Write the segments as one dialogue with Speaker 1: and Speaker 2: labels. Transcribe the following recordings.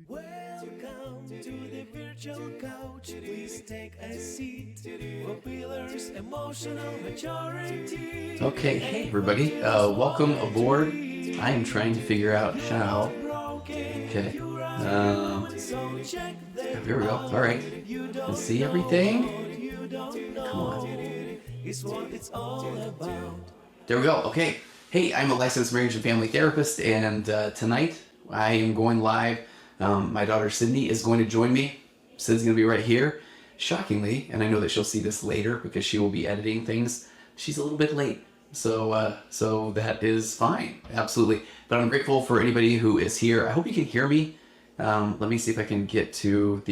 Speaker 1: Welcome to the virtual couch. Please take a seat for pillars, emotional maturity.
Speaker 2: Okay, hey everybody, welcome aboard. I am trying to figure out how. Okay, there we go. All right, can see everything. Come on. There we go. Okay. Hey, I'm a licensed marriage and family therapist, and tonight I am going live. My daughter Sydney is going to join me. Sydney's going to be right here. Shockingly, and I know that she'll see this later because she will be editing things, she's a little bit late. So that is fine. Absolutely. But I'm grateful for anybody who is here. I hope you can hear me. Let me see if I can get to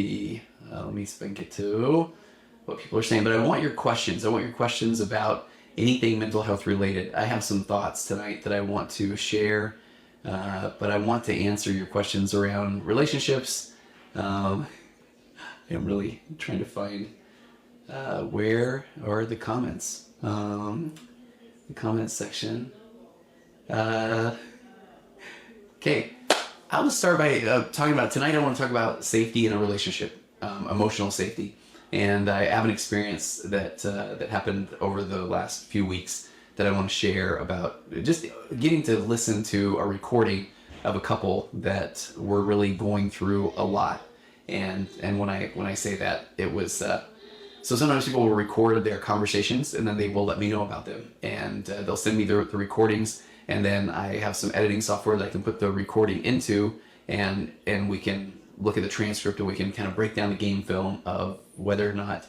Speaker 2: what people are saying. But I want your questions. I want your questions about anything mental health related. I have some thoughts tonight that I want to share. But I want to answer your questions around relationships. I'm really trying to find where are the comments. The comments section. Okay, I'll just start by talking about tonight. I want to talk about safety in a relationship, emotional safety, and I have an experience that happened over the last few weeks that I want to share about just getting to listen to a recording of a couple that were really going through a lot. And when I say that, it was so sometimes people will record their conversations and then they will let me know about them, and they'll send me the recordings, and then I have some editing software that I can put the recording into, and we can look at the transcript and we can kind of break down the game film of whether or not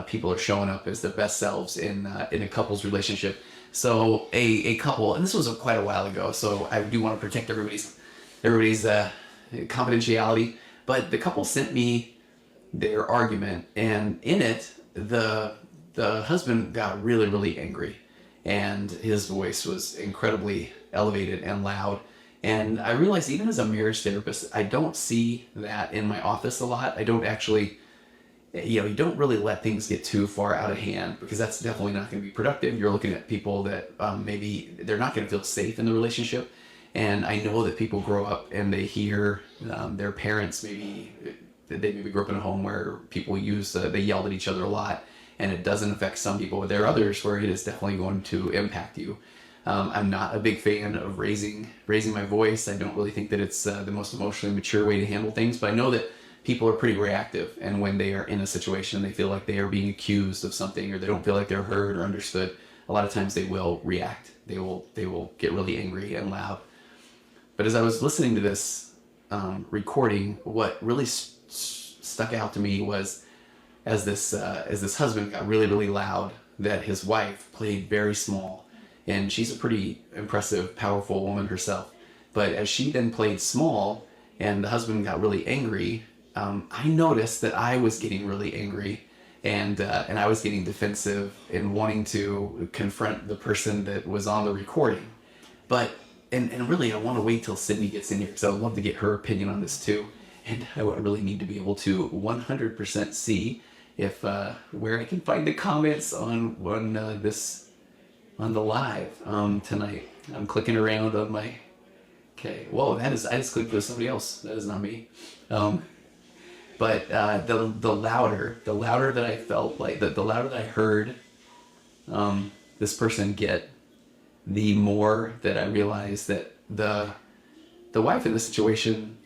Speaker 2: people are showing up as their best selves in a couple's relationship. So a couple, and this was quite a while ago, so I do want to protect everybody's confidentiality, but the couple sent me their argument, and in it, the husband got really, really angry, and his voice was incredibly elevated and loud. And I realized, even as a marriage therapist, I don't see that in my office a lot. I don't actually, you don't really let things get too far out of hand, because that's definitely not going to be productive. You're looking at people that maybe they're not going to feel safe in the relationship. And I know that people grow up and they hear their parents, they maybe grew up in a home where people they yelled at each other a lot, and it doesn't affect some people, but there are others where it is definitely going to impact you. I'm not a big fan of raising my voice. I don't really think that it's the most emotionally mature way to handle things, but I know that people are pretty reactive, and when they are in a situation they feel like they are being accused of something, or they don't feel like they're heard or understood, a lot of times they will react. They will get really angry and loud. But as I was listening to this recording, what really stuck out to me was as this husband got really, really loud, that his wife played very small, and she's a pretty impressive, powerful woman herself. But as she then played small and the husband got really angry, I noticed that I was getting really angry, and I was getting defensive and wanting to confront the person that was on the recording. But and really, I want to wait till Sydney gets in here, because I would love to get her opinion on this too. And I would really need to be able to 100% see if where I can find the comments on the live tonight. I'm clicking around on my. Okay, whoa, I just clicked with somebody else. That is not me. But the louder that I felt like, the louder that I heard this person get, the more that I realized that the wife in the situation,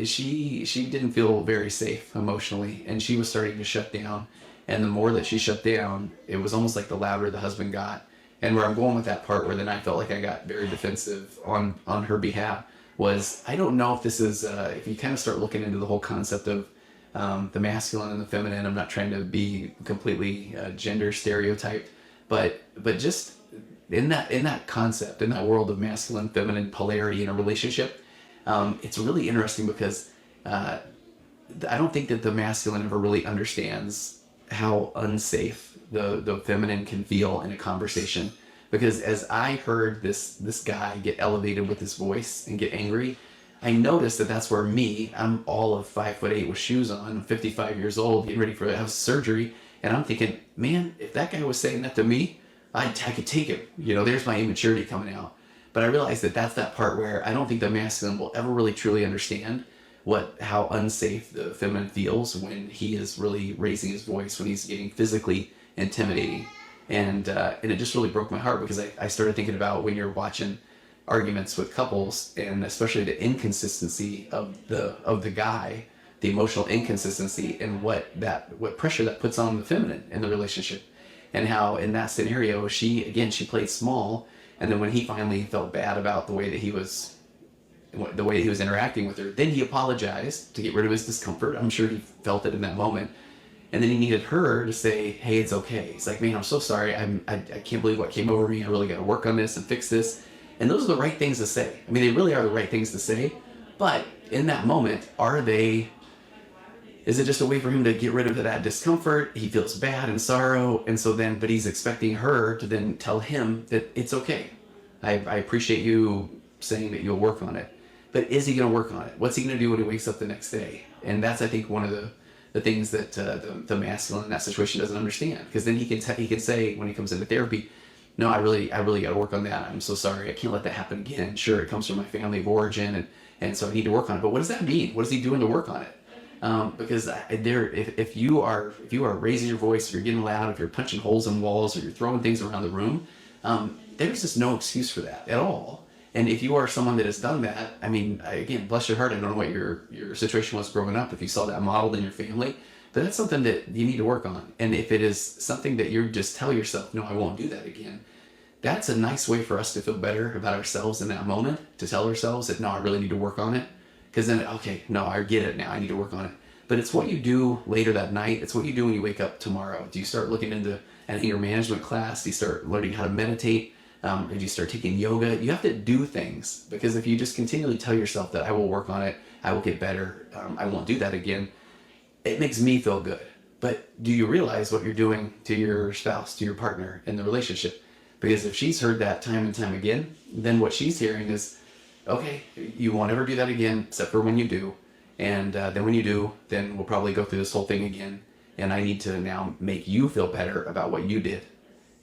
Speaker 2: she didn't feel very safe emotionally, and she was starting to shut down. And the more that she shut down, it was almost like the louder the husband got. And where I'm going with that part, where then I felt like I got very defensive on her behalf, was I don't know if this is if you kind of start looking into the whole concept of the masculine and the feminine. I'm not trying to be completely gender stereotyped, but just in that concept, in that world of masculine feminine polarity in a relationship, it's really interesting, because I don't think that the masculine ever really understands how unsafe the feminine can feel in a conversation. Because as I heard this guy get elevated with his voice and get angry, I noticed that that's where I'm all of 5'8" with shoes on, I'm 55 years old, getting ready for to have surgery, and I'm thinking, man, if that guy was saying that to me, I could take him. There's my immaturity coming out. But I realized that that's that part where I don't think the masculine will ever really truly understand how unsafe the feminine feels when he is really raising his voice, when he's getting physically intimidating. And it just really broke my heart, because I started thinking about when you're watching arguments with couples, and especially the inconsistency of the guy, the emotional inconsistency, and what pressure that puts on the feminine in the relationship. And how in that scenario, she played small, and then when he finally felt bad about the way that he was interacting with her, then he apologized to get rid of his discomfort. I'm sure he felt it in that moment. And then he needed her to say, hey, it's okay. He's like, man, I'm so sorry. I can't believe what came over me. I really got to work on this and fix this. And those are the right things to say. I mean, they really are the right things to say. But in that moment, is it just a way for him to get rid of that discomfort? He feels bad and sorrow. And so then, but he's expecting her to then tell him that it's okay. I appreciate you saying that you'll work on it. But is he going to work on it? What's he going to do when he wakes up the next day? And that's, I think, one of the things that the masculine in that situation doesn't understand. Because then he can say, when he comes into therapy, no, I really got to work on that. I'm so sorry. I can't let that happen again. Sure, it comes from my family of origin, and so I need to work on it. But what does that mean? What is he doing to work on it? Because if you are raising your voice, if you're getting loud, if you're punching holes in walls, or you're throwing things around the room, there's just no excuse for that at all. And if you are someone that has done that, I mean, again, bless your heart. I don't know what your situation was growing up, if you saw that modeled in your family, but that's something that you need to work on. And if it is something that you just tell yourself, no, I won't do that again, that's a nice way for us to feel better about ourselves in that moment, to tell ourselves that, no, I really need to work on it. Because then, okay, no, I get it now. I need to work on it. But it's what you do later that night. It's what you do when you wake up tomorrow. Do you start looking into an anger management class? Do you start learning how to meditate? Or do you start taking yoga? You have to do things, because if you just continually tell yourself that I will work on it, I will get better, I won't do that again, it makes me feel good. But do you realize what you're doing to your spouse, to your partner in the relationship? Because if she's heard that time and time again, then what she's hearing is, okay, you won't ever do that again, except for when you do. And then when you do, then we'll probably go through this whole thing again. And I need to now make you feel better about what you did.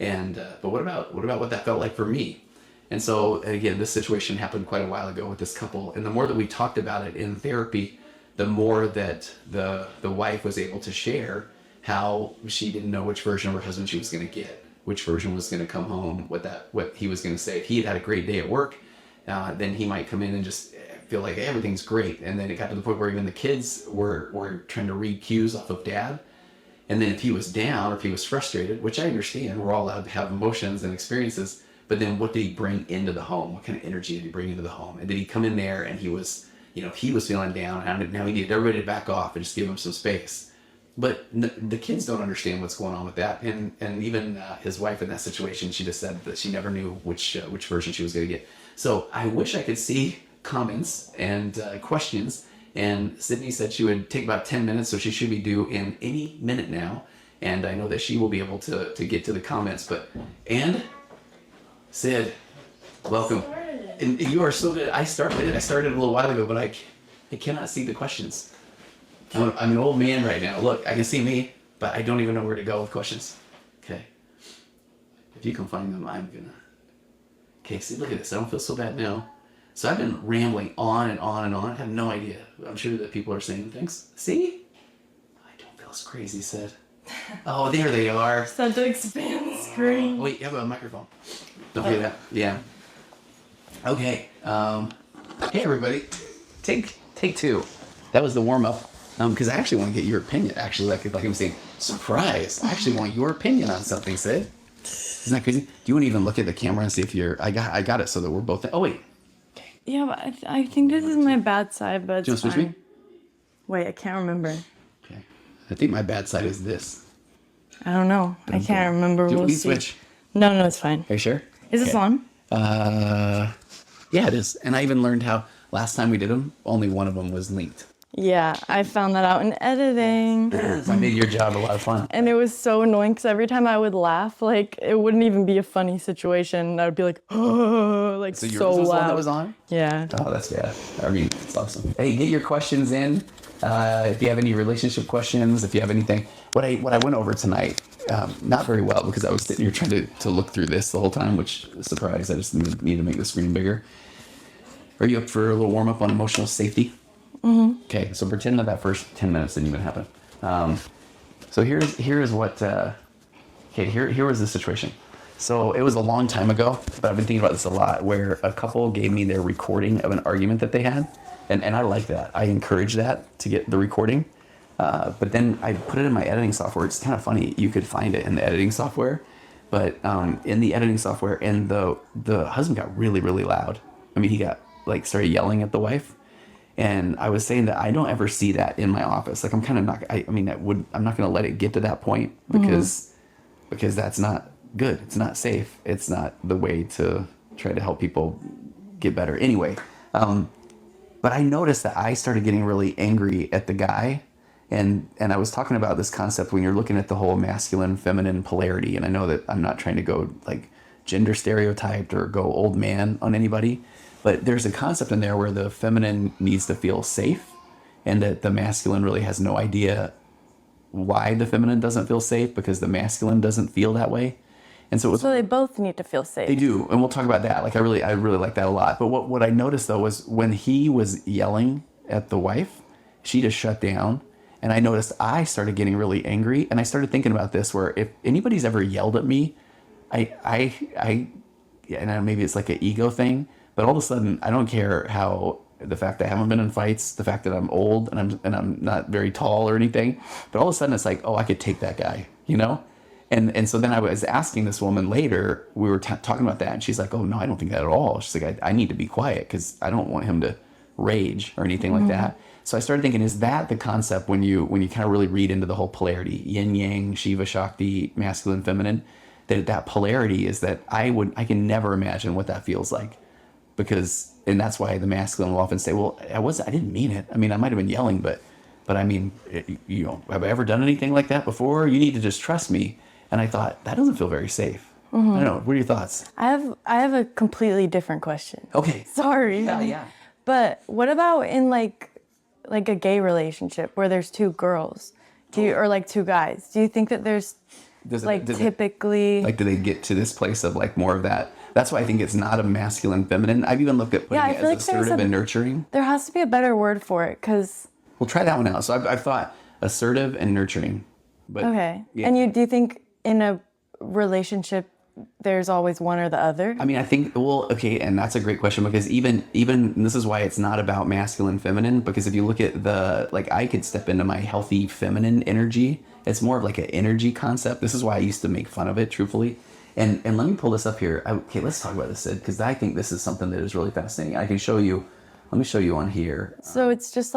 Speaker 2: And but what about what that felt like for me? And so again, this situation happened quite a while ago with this couple. And the more that we talked about it in therapy, the more that the wife was able to share how she didn't know which version of her husband she was going to get, which version was going to come home, what he was going to say. If he had had a great day at work, then he might come in and just feel like everything's great. And then it got to the point where even the kids were trying to read cues off of dad. And then if he was down or if he was frustrated, which I understand, we're all allowed to have emotions and experiences, but then what did he bring into the home? What kind of energy did he bring into the home? And did he come in there and he was feeling down, and now he needed everybody to back off and just give him some space. But the kids don't understand what's going on with that. And even his wife in that situation, she just said that she never knew which version she was going to get. So I wish I could see comments and questions. And Sydney said she would take about 10 minutes, so she should be due in any minute now. And I know that she will be able to get to the comments. And Sid, welcome. And you are so good. I started a little while ago, but I cannot see the questions. I'm an old man right now. Look, I can see me, but I don't even know where to go with questions. Okay. If you can find them, I'm gonna. Okay, see, look at this. I don't feel so bad now. So I've been rambling on and on and on. I have no idea. I'm sure that people are saying things. See? I don't feel as crazy, Sid. Oh, there they are.
Speaker 3: Start to expand the screen.
Speaker 2: Wait, you have a microphone. Don't hear that. Yeah. Okay. Hey, everybody. Take two. That was the warm-up. Because I actually want to get your opinion. Actually, like I'm saying, surprise. I actually want your opinion on something, Sid. Isn't that crazy? Do you want to even look at the camera and see if you're... I got it so that we're both... Oh, wait.
Speaker 3: Yeah, but I think this is my bad side, but
Speaker 2: Do you want to switch me?
Speaker 3: Wait, I can't remember.
Speaker 2: Okay. I think my bad side is this.
Speaker 3: I don't know. I can't remember.
Speaker 2: Do you
Speaker 3: we'll
Speaker 2: want me to
Speaker 3: see.
Speaker 2: switch?
Speaker 3: No, it's fine.
Speaker 2: Are you sure?
Speaker 3: Is this on?
Speaker 2: Yeah, it is. And I even learned how last time we did them, only one of them was linked.
Speaker 3: Yeah, I found that out in editing.
Speaker 2: So I made your job a lot of fun.
Speaker 3: And it was so annoying because every time I would laugh, like, it wouldn't even be a funny situation. I would be like, oh, like,
Speaker 2: So yours
Speaker 3: so
Speaker 2: was the one
Speaker 3: loud.
Speaker 2: that was on?
Speaker 3: Yeah.
Speaker 2: Oh, that's bad. I mean, it's awesome. Hey, get your questions in. If you have any relationship questions, if you have anything. What I went over tonight, not very well because I was sitting here trying to look through this the whole time, which, surprise, I just need to make the screen bigger. Are you up for a little warm-up on emotional safety? Okay, so pretend that first 10 minutes didn't even happen. So here's what. Here was the situation. So it was a long time ago, but I've been thinking about this a lot. Where a couple gave me their recording of an argument that they had, and I like that. I encourage that, to get the recording. But then I put it in my editing software. It's kind of funny. You could find it in the editing software, but in the editing software, and the husband got really, really loud. I mean, he got started yelling at the wife. And I was saying that I don't ever see that in my office. Like, I'm kind of not, I'm not going to let it get to that point, because that's not good. It's not safe. It's not the way to try to help people get better. Anyway, but I noticed that I started getting really angry at the guy. And I was talking about this concept when you're looking at the whole masculine, feminine polarity. And I know that I'm not trying to go gender stereotyped or go old man on anybody. But there's a concept in there where the feminine needs to feel safe, and that the masculine really has no idea why the feminine doesn't feel safe, because the masculine doesn't feel that way. And so
Speaker 3: they both need to feel safe.
Speaker 2: They do, and we'll talk about that. I really like that a lot. But what I noticed though was when he was yelling at the wife, she just shut down, and I noticed I started getting really angry, and I started thinking about this, where if anybody's ever yelled at me, I and maybe it's like an ego thing. But all of a sudden, I don't care how, the fact that I haven't been in fights, the fact that I'm old and I'm not very tall or anything. But all of a sudden, it's like, oh, I could take that guy, And so then I was asking this woman later. We were talking about that, and she's like, oh no, I don't think that at all. She's like, I need to be quiet because I don't want him to rage or anything like that. So I started thinking, is that the concept when you kind of really read into the whole polarity, yin yang, Shiva Shakti, masculine, feminine, that polarity is that I can never imagine what that feels like. And that's why the masculine will often say, well, I didn't mean it. I mean, I might have been yelling, but I mean, have I ever done anything like that before? You need to just trust me. And I thought, that doesn't feel very safe. I don't know. What are your thoughts?
Speaker 3: I have a completely different question.
Speaker 2: Okay.
Speaker 3: Sorry.
Speaker 2: Yeah.
Speaker 3: But what about in like a gay relationship where there's two girls? Or two guys? Do you think that there's typically...
Speaker 2: do they get to this place of more of that? That's why I think it's not a masculine, feminine. I've even looked at putting it as assertive and nurturing.
Speaker 3: There has to be a better word for it, because...
Speaker 2: We'll try that one out. So I've thought assertive and nurturing. But,
Speaker 3: okay.
Speaker 2: Yeah.
Speaker 3: And do you think in a relationship there's always one or the other?
Speaker 2: I mean, I think, okay, and that's a great question, because even this is why it's not about masculine, feminine, because if you look at I could step into my healthy feminine energy. It's more of an energy concept. This is why I used to make fun of it, truthfully. And let me pull this up here. Okay, let's talk about this, Sid, because I think this is something that is really fascinating. I can show you. Let me show you on here.
Speaker 3: So it's just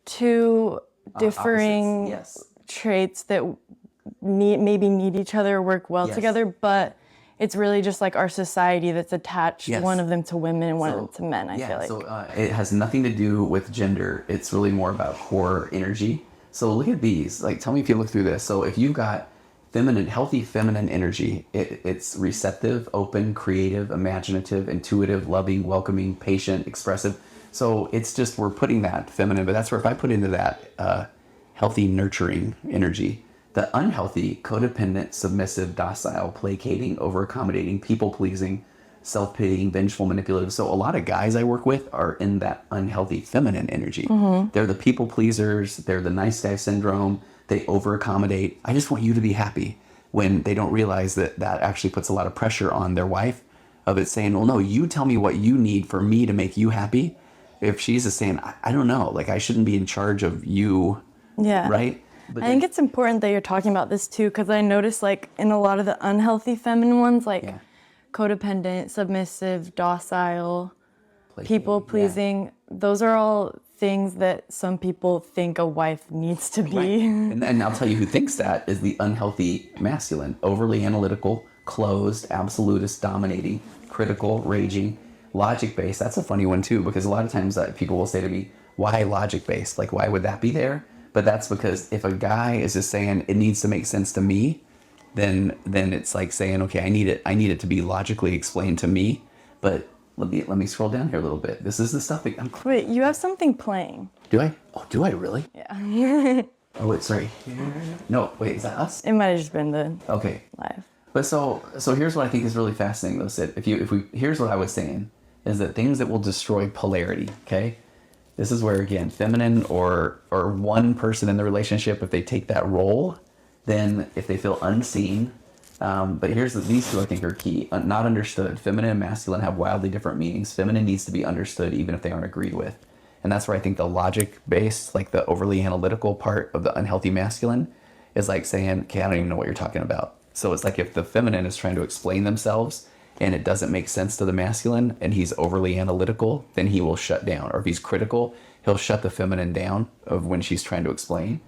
Speaker 3: two differing traits that maybe need each other, work well together, but it's really just our society that's attached one of them to women and one of them to men, I feel like.
Speaker 2: So it has nothing to do with gender. It's really more about core energy. So look at these. Tell me if you look through this. So if you've got healthy feminine energy, it's receptive, open, creative, imaginative, intuitive, loving, welcoming, patient, expressive. So it's just, we're putting that feminine, but that's where if I put into that healthy, nurturing energy, the unhealthy, codependent, submissive, docile, placating, over-accommodating, people-pleasing, self-pitying, vengeful, manipulative. So a lot of guys I work with are in that unhealthy feminine energy. They're the people-pleasers. They're the nice guy syndrome. They over-accommodate. I just want you to be happy, when they don't realize that actually puts a lot of pressure on their wife, of it saying, well, no, you tell me what you need for me to make you happy. If she's just saying, I don't know, I shouldn't be in charge of you.
Speaker 3: Yeah.
Speaker 2: Right? But
Speaker 3: I think it's important that you're talking about this too, because I noticed in a lot of the unhealthy feminine ones, codependent, submissive, docile, people-pleasing, those are all things that some people think a wife needs to be.
Speaker 2: Right. And I'll tell you who thinks that is the unhealthy masculine, overly analytical, closed, absolutist, dominating, critical, raging, logic-based. That's a funny one too, because a lot of times people will say to me, why logic-based? Why would that be there? But that's because if a guy is just saying it needs to make sense to me, then it's saying, okay, I need it to be logically explained to me. But let me scroll down here a little bit. This is the stuff that
Speaker 3: Wait, you have something playing.
Speaker 2: Do I? Oh, do I really?
Speaker 3: Yeah.
Speaker 2: Oh, wait, sorry. No, wait, is that us?
Speaker 3: It might have just been the
Speaker 2: Okay.
Speaker 3: live.
Speaker 2: But so here's what I think is really fascinating though, Sid. Here's what I was saying, is that things that will destroy polarity, okay? This is where, again, feminine or one person in the relationship, if they take that role, then if they feel unseen, but these two I think are key. Not understood. Feminine and masculine have wildly different meanings. Feminine needs to be understood even if they aren't agreed with. And that's where I think the logic-based, like the overly analytical part of the unhealthy masculine is like saying, okay, I don't even know what you're talking about. So it's like if the feminine is trying to explain themselves and it doesn't make sense to the masculine and he's overly analytical, then he will shut down. Or if he's critical, he'll shut the feminine down of when she's trying to explain.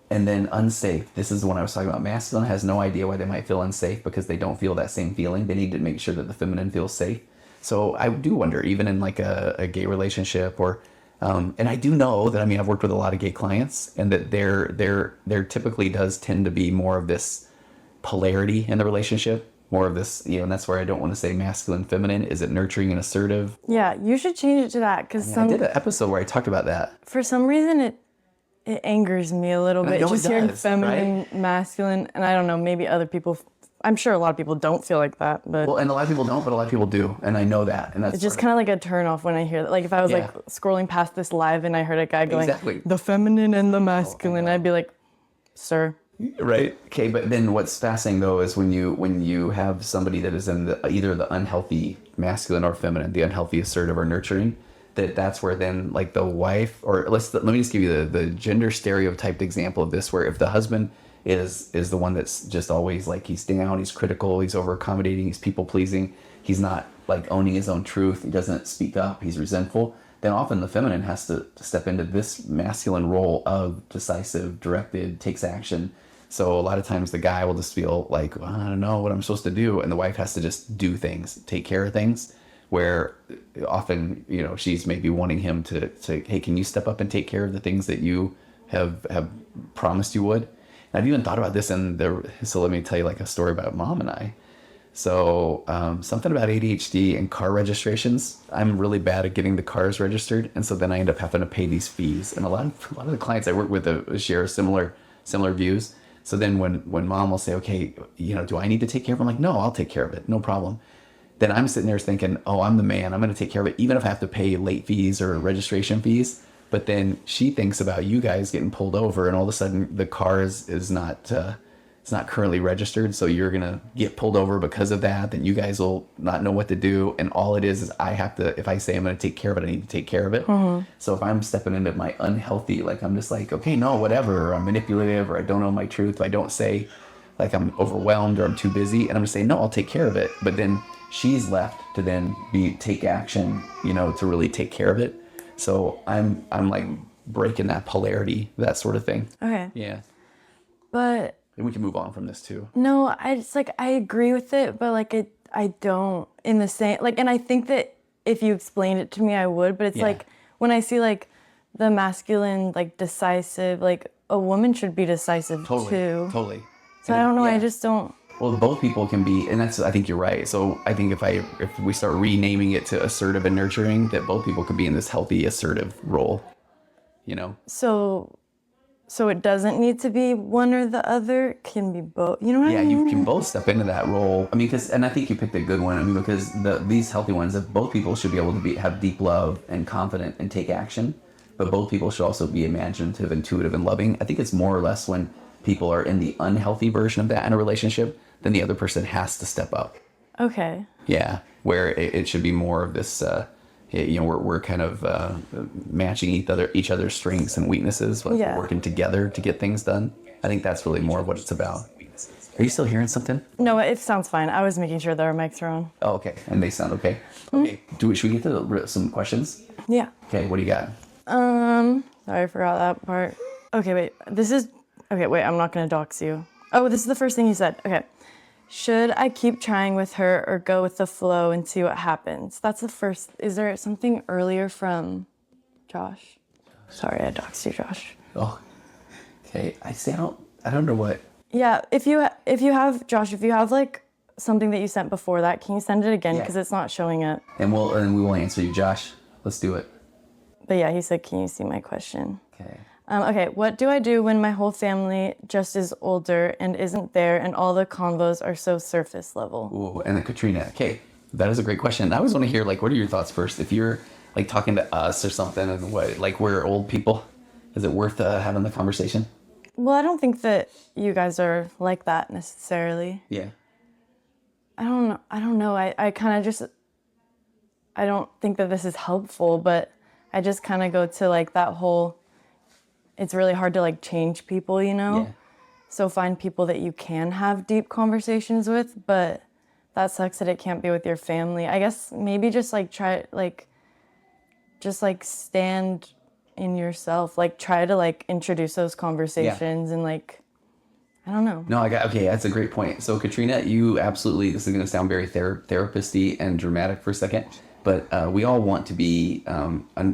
Speaker 2: And then unsafe. This is the one I was talking about. Masculine has no idea why they might feel unsafe because they don't feel that same feeling. They need to make sure that the feminine feels safe. So I do wonder, even in like a gay relationship or, and I do know that, I mean, I've worked with a lot of gay clients and that there typically does tend to be more of this polarity in the relationship, more of this, and that's where I don't want to say masculine, feminine. Is it nurturing and assertive?
Speaker 3: Yeah, you should change it to that because
Speaker 2: I did an episode where I talked about that.
Speaker 3: For some reason, it angers me a little bit just hearing feminine, right? Masculine, and I don't know, maybe other people, I'm sure a lot of people don't feel like that, but...
Speaker 2: Well, and a lot of people don't, but a lot of people do, and I know that, and that's...
Speaker 3: It's just kind of like a turn off when I hear that. Like if I was like scrolling past this live and I heard a guy going, the feminine and the masculine, I'd be like, sir.
Speaker 2: Right. Okay, but then what's fascinating though is when you have somebody that is in either the unhealthy masculine or feminine, the unhealthy assertive or nurturing, that's where then like the wife, or let me just give you the gender stereotyped example of this, where if the husband is the one that's just always like he's down, he's critical, he's over accommodating, he's people pleasing, he's not like owning his own truth, he doesn't speak up, he's resentful, then often the feminine has to step into this masculine role of decisive, directed, takes action. So a lot of times the guy will just feel like, well, I don't know what I'm supposed to do, and the wife has to just do things, take care of things, where often, she's maybe wanting him to hey, can you step up and take care of the things that you have promised you would? And I've even thought about this so let me tell you like a story about Mom and I. So something about ADHD and car registrations. I'm really bad at getting the cars registered, and so then I end up having to pay these fees. And a lot of the clients I work with share similar views. So then when Mom will say, okay, do I need to take care of it? I'm like, no, I'll take care of it, no problem. Then I'm sitting there thinking, oh, I'm the man, I'm going to take care of it, even if I have to pay late fees or registration fees. But then she thinks about you guys getting pulled over, and all of a sudden the car is not it's not currently registered, so you're gonna get pulled over because of that. Then you guys will not know what to do, and all it is I have to. If I say I'm gonna take care of it, I need to take care of it. Mm-hmm. So if I'm stepping into my unhealthy, like I'm just like, okay, no, whatever, or I'm manipulative, or I don't know my truth, if I don't say, like I'm overwhelmed or I'm too busy, and I'm gonna say no, I'll take care of it. But then she's left to then take action, to really take care of it. So I'm like breaking that polarity, that sort of thing.
Speaker 3: Okay.
Speaker 2: Yeah.
Speaker 3: But
Speaker 2: and we can move on from this too.
Speaker 3: No, I agree with it, but like I don't in the same, like, and I think that if you explained it to me, I would, but it's like when I see like the masculine, like decisive, like a woman should be decisive too.
Speaker 2: Totally.
Speaker 3: So I don't know. I just don't.
Speaker 2: Well, both people can be, and I think you're right. So I think if we start renaming it to assertive and nurturing, that both people could be in this healthy assertive role,
Speaker 3: So it doesn't need to be one or the other. It can be both. You know what I mean?
Speaker 2: Yeah, you can both step into that role. I mean, and I think you picked a good one. I mean, because these healthy ones, if both people should be able to have deep love and confident and take action, but both people should also be imaginative, intuitive, and loving. I think it's more or less when people are in the unhealthy version of that in a relationship, then the other person has to step up.
Speaker 3: Okay.
Speaker 2: Yeah, where it should be more of this, we're kind of matching each other's strengths and weaknesses, working together to get things done. I think that's really more of what it's about. Are you still hearing something?
Speaker 3: No, it sounds fine. I was making sure that our mics are on.
Speaker 2: Oh, okay. And they sound okay? Mm-hmm. Okay. Should we get to some questions?
Speaker 3: Yeah.
Speaker 2: Okay, what do you got?
Speaker 3: Sorry, I forgot that part. Okay, wait. I'm not going to dox you. Oh, this is the first thing you said. Okay. Should I keep trying with her or go with the flow and see what happens? That's the first. Is there something earlier from Josh? Sorry, I doxed you, Josh.
Speaker 2: Oh, okay. I don't know what.
Speaker 3: Yeah, if you have, Josh, if you have like something that you sent before that, can you send it again? Because it's not showing it.
Speaker 2: And we will answer you, Josh. Let's do it.
Speaker 3: But yeah, he said, can you see my question?
Speaker 2: Okay.
Speaker 3: Okay, what do I do when my whole family just is older and isn't there and all the convos are so surface level?
Speaker 2: Ooh, and then Katrina. Okay, that is a great question. I always want to hear, like, what are your thoughts first? If you're like talking to us or something, and what, like we're old people? Is it worth having the conversation?
Speaker 3: Well, I don't think that you guys are like that necessarily.
Speaker 2: Yeah.
Speaker 3: I don't know. I kind of just, I don't think that this is helpful, but I just kind of go to like that whole, it's really hard to like change people, you know?
Speaker 2: Yeah.
Speaker 3: So find people that you can have deep conversations with, but that sucks that it can't be with your family. I guess maybe just like try, like, just like stand in yourself, like try to like introduce those conversations and like, I don't know.
Speaker 2: No, okay, that's a great point. So Katrina, you absolutely, this is going to sound very therapist-y and dramatic for a second, but we all want to be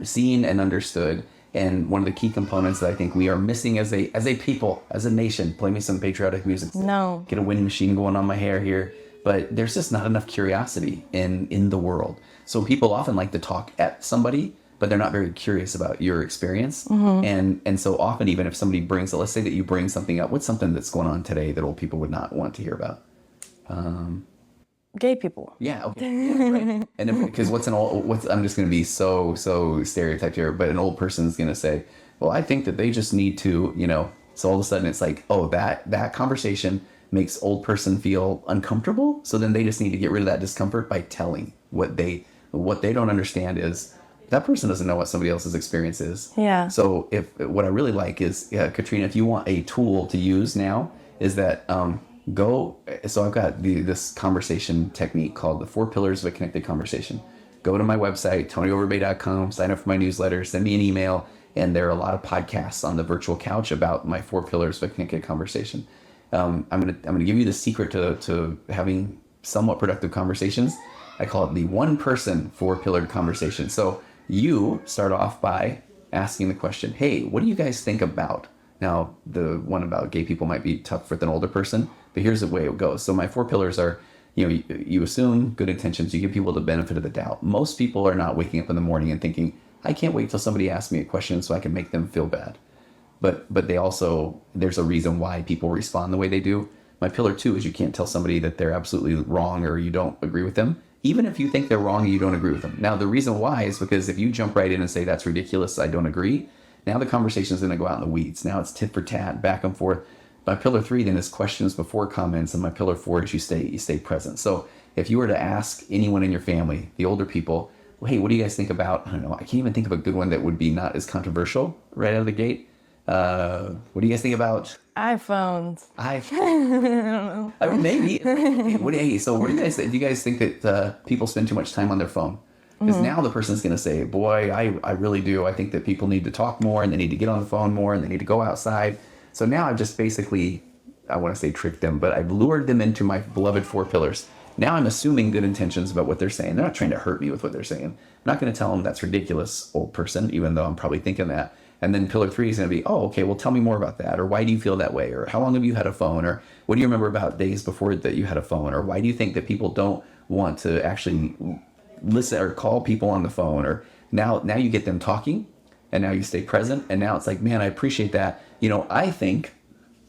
Speaker 2: seen and understood. And one of the key components that I think we are missing as a people, as a nation, play me some patriotic music.
Speaker 3: No.
Speaker 2: Get a wind machine going on my hair here. But there's just not enough curiosity in the world. So people often like to talk at somebody, but they're not very curious about your experience. And so often, even if somebody brings, let's say that you bring something up, what's something that's going on today that old people would not want to hear about?
Speaker 3: Gay people.
Speaker 2: Yeah, okay. Yeah, right. And because I'm just going to be so stereotyped here, but an old person's going to say, well, I think that they just need to, so all of a sudden it's like, oh, that conversation makes old person feel uncomfortable. So then they just need to get rid of that discomfort by telling what they don't understand is that person doesn't know what somebody else's experience is.
Speaker 3: Yeah.
Speaker 2: So what I really like is, Katrina, if you want a tool to use now, is that so I've got this conversation technique called the 4 pillars of a connected conversation. Go to my website, TonyOverbay.com, sign up for my newsletter, send me an email, and there are a lot of podcasts on the virtual couch about my 4 pillars of a connected conversation. I'm gonna give you the secret to having somewhat productive conversations. I call it the 1-person 4-pillared conversation. So you start off by asking the question, hey, what do you guys think about? Now, the one about gay people might be tough for an older person, but here's the way it goes. So my 4 pillars are, you assume good intentions, you give people the benefit of the doubt. Most people are not waking up in the morning and thinking, I can't wait till somebody asks me a question so I can make them feel bad. But they also, there's a reason why people respond the way they do. My pillar 2 is you can't tell somebody that they're absolutely wrong or you don't agree with them, even if you think they're wrong and you don't agree with them. Now, the reason why is because if you jump right in and say, that's ridiculous, I don't agree, now the conversation is going to go out in the weeds. Now it's tit for tat, back and forth. My pillar 3 then is questions before comments, and my pillar 4 is you stay present. So if you were to ask anyone in your family, the older people, well, hey, what do you guys think about, I don't know, I can't even think of a good one that would be not as controversial right out of the gate. What do you guys think about
Speaker 3: iPhones?
Speaker 2: I don't know. Maybe. So what do you guys think? Do you guys think that people spend too much time on their phone? Because now the person's going to say, boy, I really do. I think that people need to talk more and they need to get on the phone more and they need to go outside. So now I've just basically, I want to say tricked them, but I've lured them into my beloved 4 pillars. Now I'm assuming good intentions about what they're saying. They're not trying to hurt me with what they're saying. I'm not going to tell them that's ridiculous, old person, even though I'm probably thinking that. And then pillar 3 is going to be, oh, okay, well, tell me more about that. Or why do you feel that way? Or how long have you had a phone? Or what do you remember about days before that you had a phone? Or why do you think that people don't want to actually listen or call people on the phone? Or now you get them talking and now you stay present. And now it's like, man, I appreciate that. I think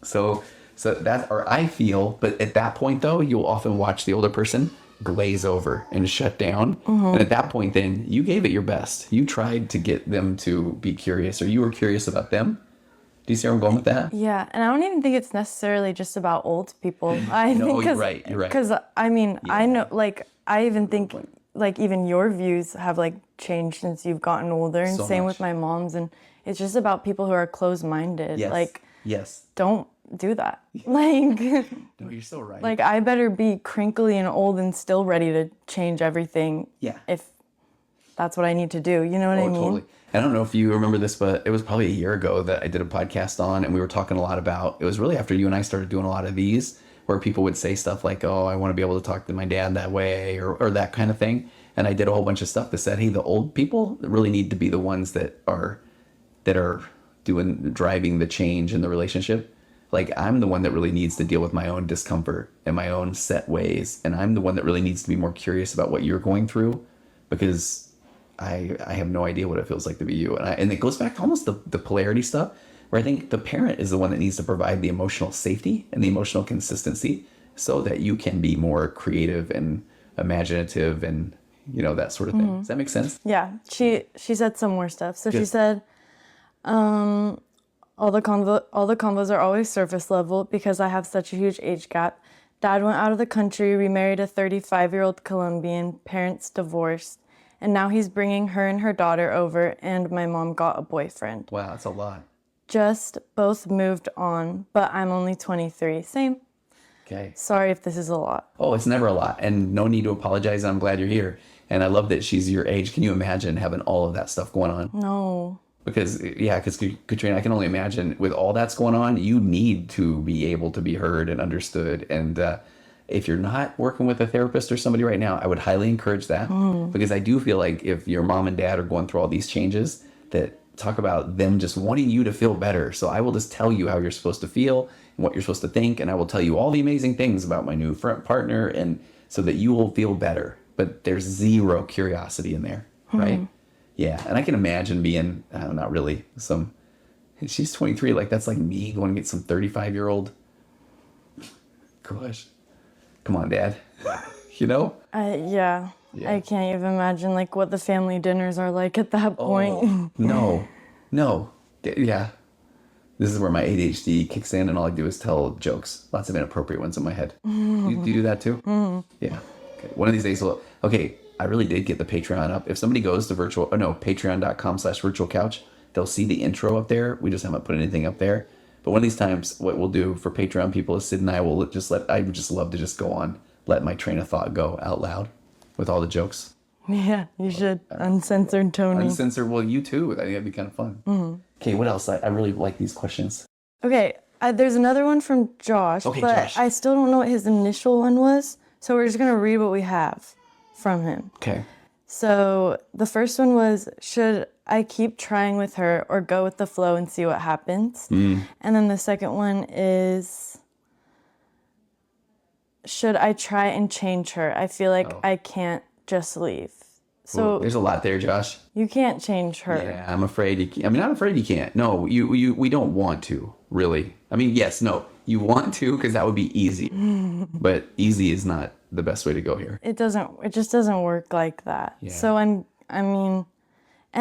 Speaker 2: so that, or I feel, but at that point though, you'll often watch the older person glaze over and shut down. And at that point then you gave it your best. You tried to get them to be curious, or you were curious about them. Do you see where I'm going with that?
Speaker 3: Yeah, and I don't even think it's necessarily just about old people.
Speaker 2: No, you're right.
Speaker 3: Because I know, like, I even think like even your views have like changed since you've gotten older, and
Speaker 2: So
Speaker 3: same
Speaker 2: much.
Speaker 3: with my mom's, and it's just about people who are closed-minded.
Speaker 2: Yes.
Speaker 3: Like,
Speaker 2: yes.
Speaker 3: don't do that. Like,
Speaker 2: No, you're so right.
Speaker 3: like I better be crinkly and old and still ready to change everything.
Speaker 2: Yeah.
Speaker 3: If that's what I need to do, you know what I mean?
Speaker 2: Totally. I don't know if you remember this, but it was probably a year ago that I did a podcast on, and we were talking a lot about, it was really after you and I started doing a lot of these, where people would say stuff like, oh, I want to be able to talk to my dad that way, or that kind of thing. And I did a whole bunch of stuff that said, hey, the old people really need to be the ones that are driving the change in the relationship. Like, I'm the one that really needs to deal with my own discomfort and my own set ways. And I'm the one that really needs to be more curious about what you're going through, because I have no idea what it feels like to be you. And it goes back to almost the polarity stuff, where I think the parent is the one that needs to provide the emotional safety and the emotional consistency so that you can be more creative and imaginative and that sort of thing. Does that make sense?
Speaker 3: Yeah, she said some more stuff. So
Speaker 2: Good.
Speaker 3: she said, all the convos are always surface level because I have such a huge age gap. Dad went out of the country, remarried a 35-year-old Colombian, parents divorced, and now he's bringing her and her daughter over, and my mom got a boyfriend.
Speaker 2: Wow, that's a lot.
Speaker 3: Just both moved on, but I'm only 23. Same.
Speaker 2: Okay.
Speaker 3: Sorry if this is a lot.
Speaker 2: Oh, it's never a lot, and no need to apologize. I'm glad you're here, and I love that she's your age. Can you imagine having all of that stuff going on?
Speaker 3: No.
Speaker 2: Because Katrina, I can only imagine with all that's going on, you need to be able to be heard and understood. And if you're not working with a therapist or somebody right now, I would highly encourage that, because I do feel like if your mom and dad are going through all these changes, that talk about them just wanting you to feel better. So I will just tell you how you're supposed to feel and what you're supposed to think, and I will tell you all the amazing things about my new partner, and so that you will feel better. But there's zero curiosity in there, right? Yeah, and I can imagine being, not really, she's 23, like that's like me going to get some 35-year-old. Gosh, come on, Dad.
Speaker 3: Yeah. I can't even imagine like what the family dinners are like at that point.
Speaker 2: No. Yeah. This is where my ADHD kicks in, and all I do is tell jokes. Lots of inappropriate ones in my head. Do you do that too? Yeah. Okay. One of these days, I really did get the Patreon up. If somebody goes to patreon.com/virtualcouch, they'll see the intro up there. We just haven't put anything up there. But one of these times, what we'll do for Patreon people is Sid and I will I would just love to just go on, let my train of thought go out loud with all the jokes.
Speaker 3: Yeah, you should. Uncensored Tony.
Speaker 2: Uncensored, well, you too. I think that'd be kind of fun. Okay, what else? I really like these questions.
Speaker 3: Okay, there's another one from Josh, but
Speaker 2: Josh.
Speaker 3: I still don't know what his initial one was. So we're just going to read what we have from him.
Speaker 2: Okay.
Speaker 3: So the first one was, should I keep trying with her or go with the flow and see what happens? And then the second one is, should I try and change her? I feel like I can't just leave. So
Speaker 2: there's a lot there, Josh.
Speaker 3: you can't change her.
Speaker 2: Yeah, I'm afraid you can't. Not afraid you can't. No, we don't want to, really. I mean, yes, no, you want to, because that would be easy. But easy is not the best way to go here.
Speaker 3: It just doesn't work like that.
Speaker 2: Yeah.
Speaker 3: So and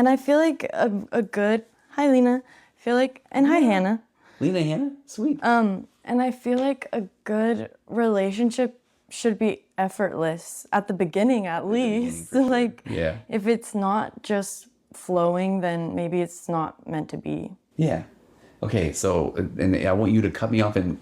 Speaker 3: I feel like a good, hi Lena, and hi Hannah.
Speaker 2: Hannah, sweet.
Speaker 3: And I feel like a good relationship should be effortless at the beginning, at least. If it's not just flowing, then maybe it's not meant to be.
Speaker 2: Yeah. Okay, so, and I want you to cut me off and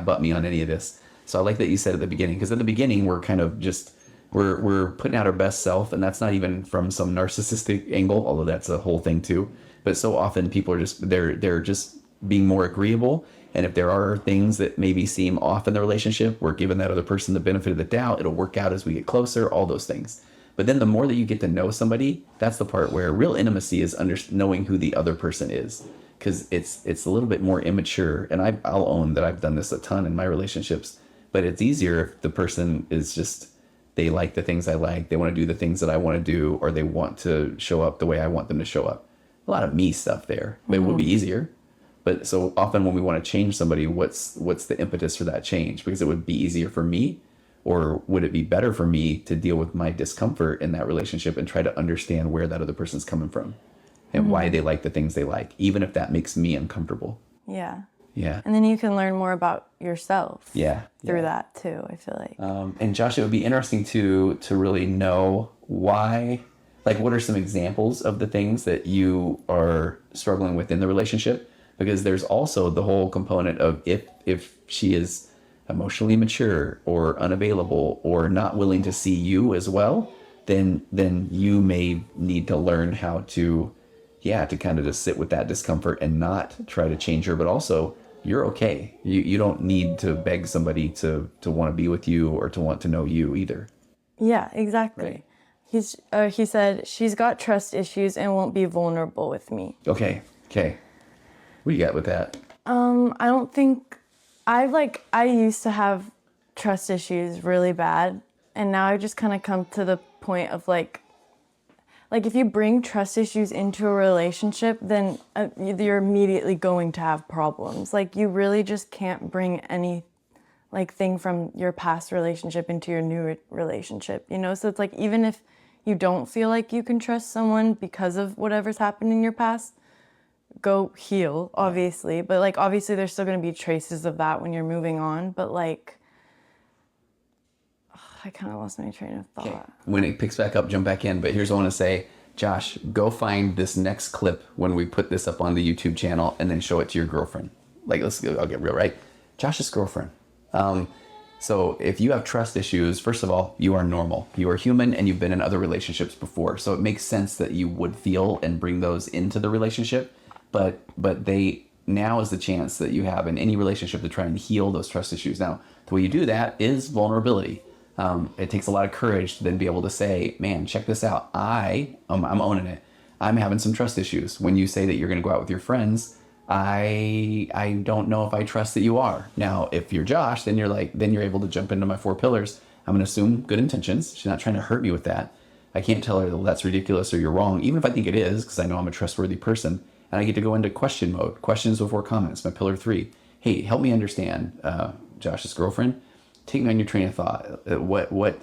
Speaker 2: butt me on any of this. So I like that you said at the beginning, because at the beginning we're kind of just, we're putting out our best self, and that's not even from some narcissistic angle, although that's a whole thing too. But so often people are just, they're just being more agreeable. And if there are things that maybe seem off in the relationship, we're giving that other person the benefit of the doubt. It'll work out as we get closer, all those things. But then the more that you get to know somebody, that's the part where real intimacy is knowing who the other person is. Because it's a little bit more immature. And I'll own that I've done this a ton in my relationships. But it's easier if the person is just, they like the things I like, they want to do the things that I want to do, or they want to show up the way I want them to show up. A lot of me stuff there. But it would be easier. But so often when we want to change somebody, what's the impetus for that change? Because it would be easier for me, or would it be better for me to deal with my discomfort in that relationship and try to understand where that other person's coming from and why they like the things they like, even if that makes me uncomfortable.
Speaker 3: Yeah.
Speaker 2: Yeah.
Speaker 3: And then you can learn more about yourself.
Speaker 2: Yeah.
Speaker 3: Through that too, I feel like.
Speaker 2: And Josh, it would be interesting to really know why, like what are some examples of the things that you are struggling with in the relationship? Because there's also the whole component of if she is emotionally mature or unavailable or not willing to see you as well, then you may need to learn how to kind of just sit with that discomfort and not try to change her. But also, you're okay. You don't need to beg somebody to want to be with you or to want to know you either.
Speaker 3: Yeah, exactly. Right. He said, she's got trust issues and won't be vulnerable with me.
Speaker 2: Okay. What do you got with that?
Speaker 3: I don't think I used to have trust issues really bad, and now I've just kind of come to the point of like if you bring trust issues into a relationship, then you're immediately going to have problems. Like you really just can't bring any thing from your past relationship into your new relationship, So it's like even if you don't feel like you can trust someone because of whatever's happened in your past, go heal, obviously. But like, obviously there's still going to be traces of that when you're moving on. But like, I kind of lost my train of thought.
Speaker 2: Okay. When it picks back up, jump back in. But here's what I want to say. Josh, go find this next clip when we put this up on the YouTube channel and then show it to your girlfriend. Like, I'll get real, right? Josh's girlfriend. So if you have trust issues, first of all, you are normal. You are human and you've been in other relationships before. So it makes sense that you would feel and bring those into the relationship. But now is the chance that you have in any relationship to try and heal those trust issues. Now, the way you do that is vulnerability. It takes a lot of courage to then be able to say, man, check this out. I'm owning it. I'm having some trust issues. When you say that you're going to go out with your friends, I don't know if I trust that you are. Now, if you're Josh, then you're able to jump into my 4 pillars. I'm going to assume good intentions. She's not trying to hurt me with that. I can't tell her, well, that's ridiculous or you're wrong, even if I think it is, because I know I'm a trustworthy person. And I get to go into question mode, questions before comments, my pillar 3. Hey, help me understand, Josh's girlfriend. Take me on your train of thought. What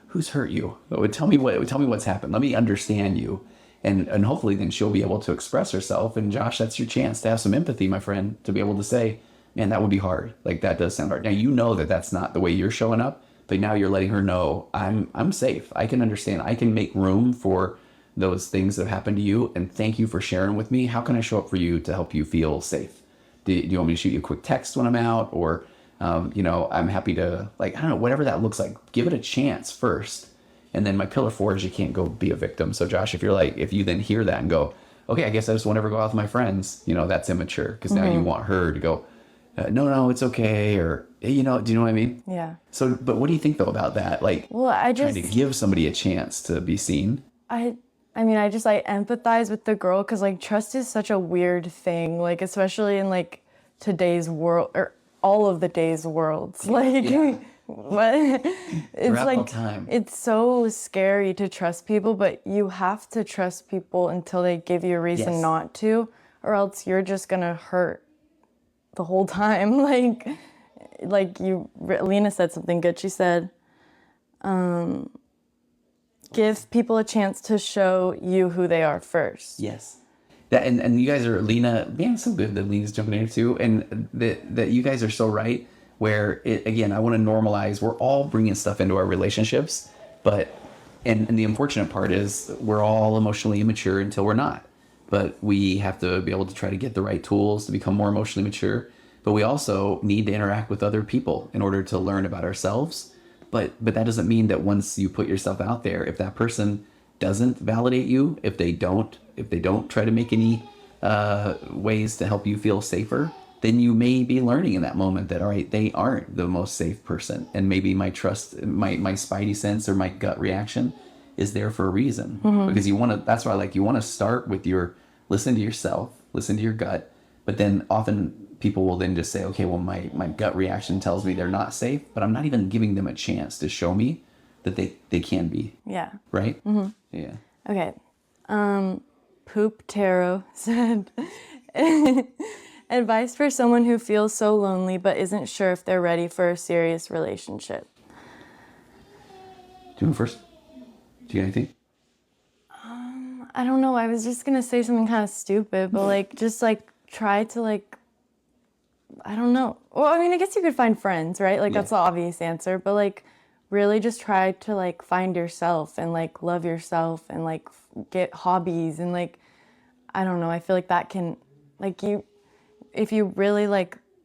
Speaker 2: who's hurt you? Tell me what's happened. Let me understand you. And hopefully then she'll be able to express herself. And Josh, that's your chance to have some empathy, my friend, to be able to say, man, that would be hard. Like, that does sound hard. Now, you know that that's not the way you're showing up, but now you're letting her know I'm safe. I can understand. I can make room for those things that have happened to you. And thank you for sharing with me. How can I show up for you to help you feel safe? Do you want me to shoot you a quick text when I'm out? Or, I'm happy to, like, I don't know, whatever that looks like. Give it a chance first. And then my pillar 4 is you can't go be a victim. So Josh, if you then hear that and go, okay, I guess I just won't ever go out with my friends, that's immature. Because now you want her to go, no, it's okay. Or, do you know what I mean?
Speaker 3: Yeah.
Speaker 2: So, but what do you think though about that? Like, trying to give somebody a chance to be seen.
Speaker 3: I empathize with the girl because like trust is such a weird thing, like especially in like today's world or all of the day's worlds. Like, what? It's like time. It's so scary to trust people, but you have to trust people until they give you a reason not to, or else you're just gonna hurt the whole time. Lena said something good. She said, give people a chance to show you who they are first.
Speaker 2: Yes. That and you guys are, Lena, man, so good that Lena's jumping in too. And that you guys are so right, where I want to normalize, we're all bringing stuff into our relationships, but, and the unfortunate part is we're all emotionally immature until we're not. But we have to be able to try to get the right tools to become more emotionally mature. But we also need to interact with other people in order to learn about ourselves. But that doesn't mean that once you put yourself out there, if that person doesn't validate you, if they don't try to make any ways to help you feel safer, then you may be learning in that moment that, all right, they aren't the most safe person. And maybe my trust, my spidey sense or my gut reaction is there for a reason. Because that's why you want to start with listen to yourself, listen to your gut. But then often people will then just say, okay, well, my gut reaction tells me they're not safe, but I'm not even giving them a chance to show me that they can be.
Speaker 3: Yeah.
Speaker 2: Right? Mm-hmm. Yeah.
Speaker 3: Okay. Poop Tarot said, advice for someone who feels so lonely but isn't sure if they're ready for a serious relationship.
Speaker 2: Do you want first? Do you got anything?
Speaker 3: I don't know. I was just going to say something kind of stupid, but just try to I don't know. Well, I mean, I guess you could find friends, right? That's the obvious answer, but really just try to find yourself and love yourself and get hobbies and I don't know. I feel that can if you really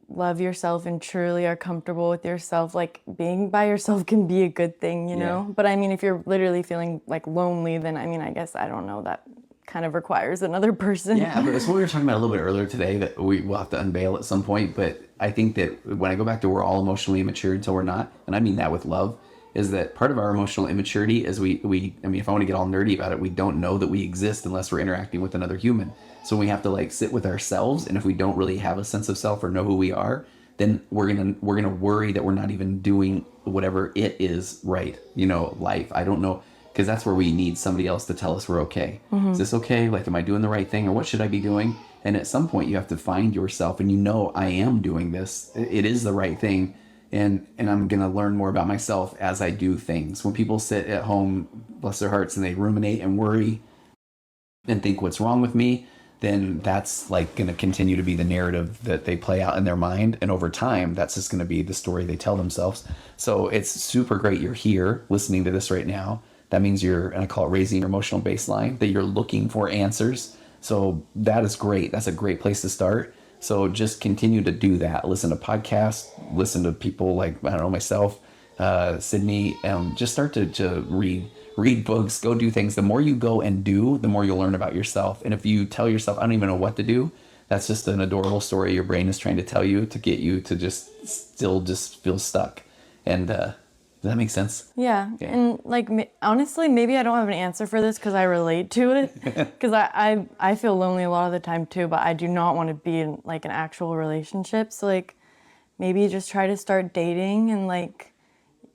Speaker 3: love yourself and truly are comfortable with yourself, being by yourself can be a good thing, you know? But I mean, if you're literally feeling lonely, then I mean, I guess, I don't know, that kind of requires another person.
Speaker 2: Yeah, but that's what we were talking about a little bit earlier today that we will have to unveil at some point. But I think that when I go back to we're all emotionally immature until we're not, and I mean that with love, is that part of our emotional immaturity is I mean, if I want to get all nerdy about it, we don't know that we exist unless we're interacting with another human. So we have to sit with ourselves, and if we don't really have a sense of self or know who we are, then we're gonna worry that we're not even doing whatever it is right, life. I don't know, because that's where we need somebody else to tell us we're okay. Mm-hmm. Is this okay? Am I doing the right thing, or what should I be doing? And at some point you have to find yourself, and I am doing this. It is the right thing. and I'm going to learn more about myself as I do things. When people sit at home, bless their hearts, and they ruminate and worry and think what's wrong with me, then that's like going to continue to be the narrative that they play out in their mind. And over time, that's just going to be the story they tell themselves. So it's super great you're here listening to this right now. That means you're, and I call it raising your emotional baseline, that you're looking for answers. So that is great. That's a great place to start. So just continue to do that. Listen to podcasts, listen to people like, I don't know, myself, Sydney, just start to read books, go do things. The more you go and do, the more you'll learn about yourself. And if you tell yourself, I don't even know what to do, that's just an adorable story your brain is trying to tell you to get you to just still just feel stuck. And does that make sense?
Speaker 3: Yeah. And like, honestly, maybe I don't have an answer for this because I relate to it. Because I feel lonely a lot of the time too, but I do not want to be in like an actual relationship. So like, maybe just try to start dating, and like,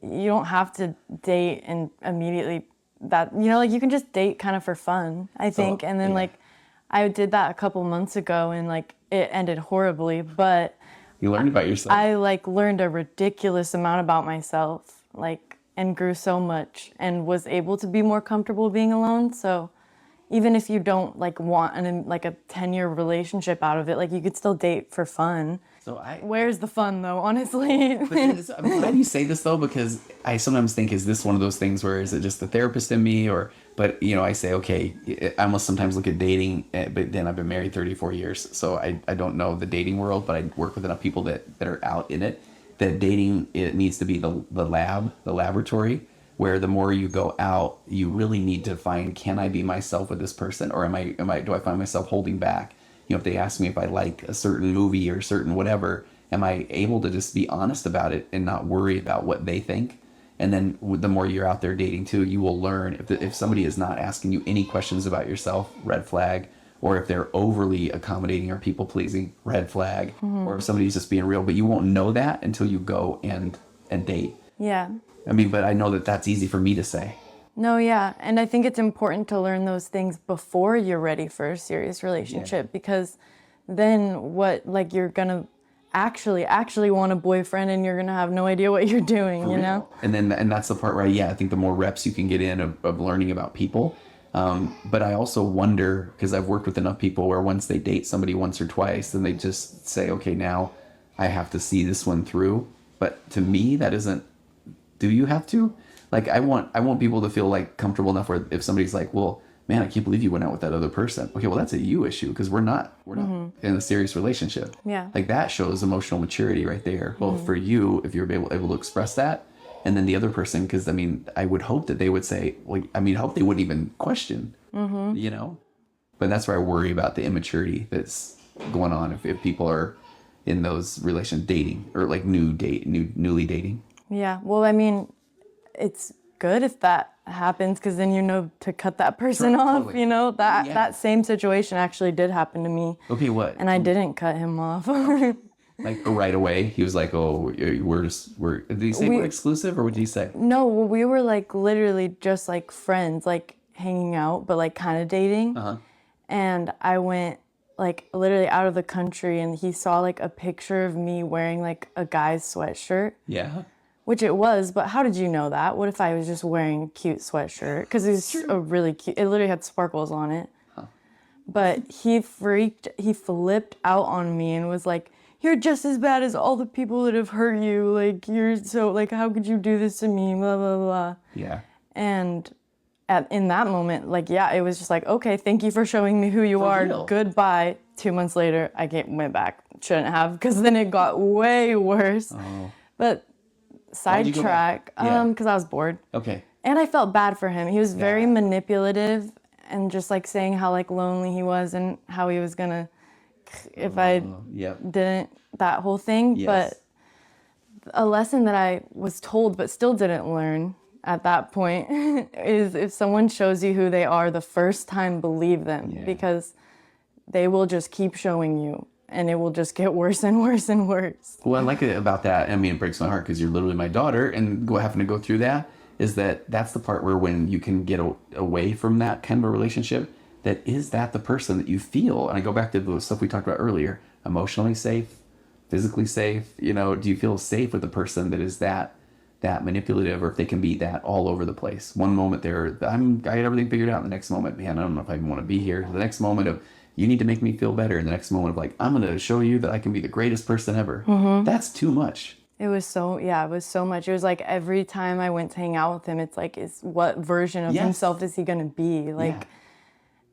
Speaker 3: you don't have to date and immediately that, you know, like you can just date kind of for fun, I think. And then like, I did that a couple months ago and like it ended horribly, but
Speaker 2: you learned about yourself.
Speaker 3: I like learned a ridiculous amount about myself, like, and grew so much and was able to be more comfortable being alone. So even if you don't like want like a 10-year relationship out of it, like you could still date for fun. So where's the fun though, honestly?
Speaker 2: I'm glad you say this though, because I sometimes think, is this one of those things where is it just the therapist in me, but you know, I say, okay, I almost sometimes look at dating, but then I've been married 34 years. So I don't know the dating world, but I work with enough people that are out in it, that dating, it needs to be the laboratory, where the more you go out, you really need to find, can I be myself with this person? Or do I find myself holding back? You know, if they ask me if I like a certain movie or certain whatever, am I able to just be honest about it and not worry about what they think? And then the more you're out there dating too, you will learn if somebody is not asking you any questions about yourself, red flag, or if they're overly accommodating or people pleasing, red flag, or if somebody's just being real, but you won't know that until you go and date.
Speaker 3: Yeah.
Speaker 2: I mean, but I know that that's easy for me to say.
Speaker 3: No, yeah. And I think it's important to learn those things before you're ready for a serious relationship, because then like you're going to actually want a boyfriend and you're going to have no idea what you're doing, you know?
Speaker 2: And that's the part where, I think the more reps you can get in of learning about people. But I also wonder, because I've worked with enough people where once they date somebody once or twice, then they just say, okay, now I have to see this one through. But to me, that isn't, do you have to? Like, I want people to feel like comfortable enough where if somebody's like, well, man, I can't believe you went out with that other person. Okay, well, that's a you issue, because we're not in a serious relationship.
Speaker 3: Yeah.
Speaker 2: Like, that shows emotional maturity right there. Well, for you, if you're able to express that, and then the other person, because I mean, I would hope that they would say, well, I mean, I hope they wouldn't even question, you know? But that's where I worry about the immaturity that's going on if people are in those relations dating, or like newly dating.
Speaker 3: Yeah. Well, I mean, it's good if that happens, because then you know to cut that person off. Totally. You know, that same situation actually did happen to me.
Speaker 2: Okay, what?
Speaker 3: And I didn't cut him off.
Speaker 2: Like right away, he was like, "Oh, we're." Did he say we're exclusive, or what did he say?
Speaker 3: No, we were like literally just like friends, like hanging out, but like kind of dating. And I went like literally out of the country, and he saw like a picture of me wearing like a guy's sweatshirt.
Speaker 2: Yeah.
Speaker 3: Which it was, but how did you know that? What if I was just wearing a cute sweatshirt? Because it's a really cute, it literally had sparkles on it. But he flipped out on me and was like, you're just as bad as all the people that have hurt you. Like, you're so, like, how could you do this to me? Blah, blah, blah.
Speaker 2: Yeah.
Speaker 3: And in that moment, like, yeah, it was just like, okay, thank you for showing me who you are. Real. Goodbye. 2 months later, I went back. Shouldn't have, because then it got way worse.
Speaker 2: Oh.
Speaker 3: But sidetrack, because I was bored.
Speaker 2: Okay.
Speaker 3: And I felt bad for him. He was very manipulative and just like saying how like lonely he was and how he was gonna, if I didn't, that whole thing.
Speaker 2: Yes.
Speaker 3: But a lesson that I was told but still didn't learn at that point is if someone shows you who they are the first time, believe them, because they will just keep showing you. And it will just get worse and worse and worse.
Speaker 2: What I like about that, I mean, it breaks my heart because you're literally my daughter, and having to go through that, is that's the part where when you can get away from that kind of a relationship, that the person that you feel, and I go back to the stuff we talked about earlier, emotionally safe, physically safe? You know, do you feel safe with a person that is that manipulative, or if they can be that all over the place? One moment I got everything figured out. The next moment, man, I don't know if I even want to be here. The next moment of, you need to make me feel better. And the next moment of like, I'm going to show you that I can be the greatest person ever. That's too much.
Speaker 3: It was so much. It was like every time I went to hang out with him, it's like, what version of himself is he going to be? Like,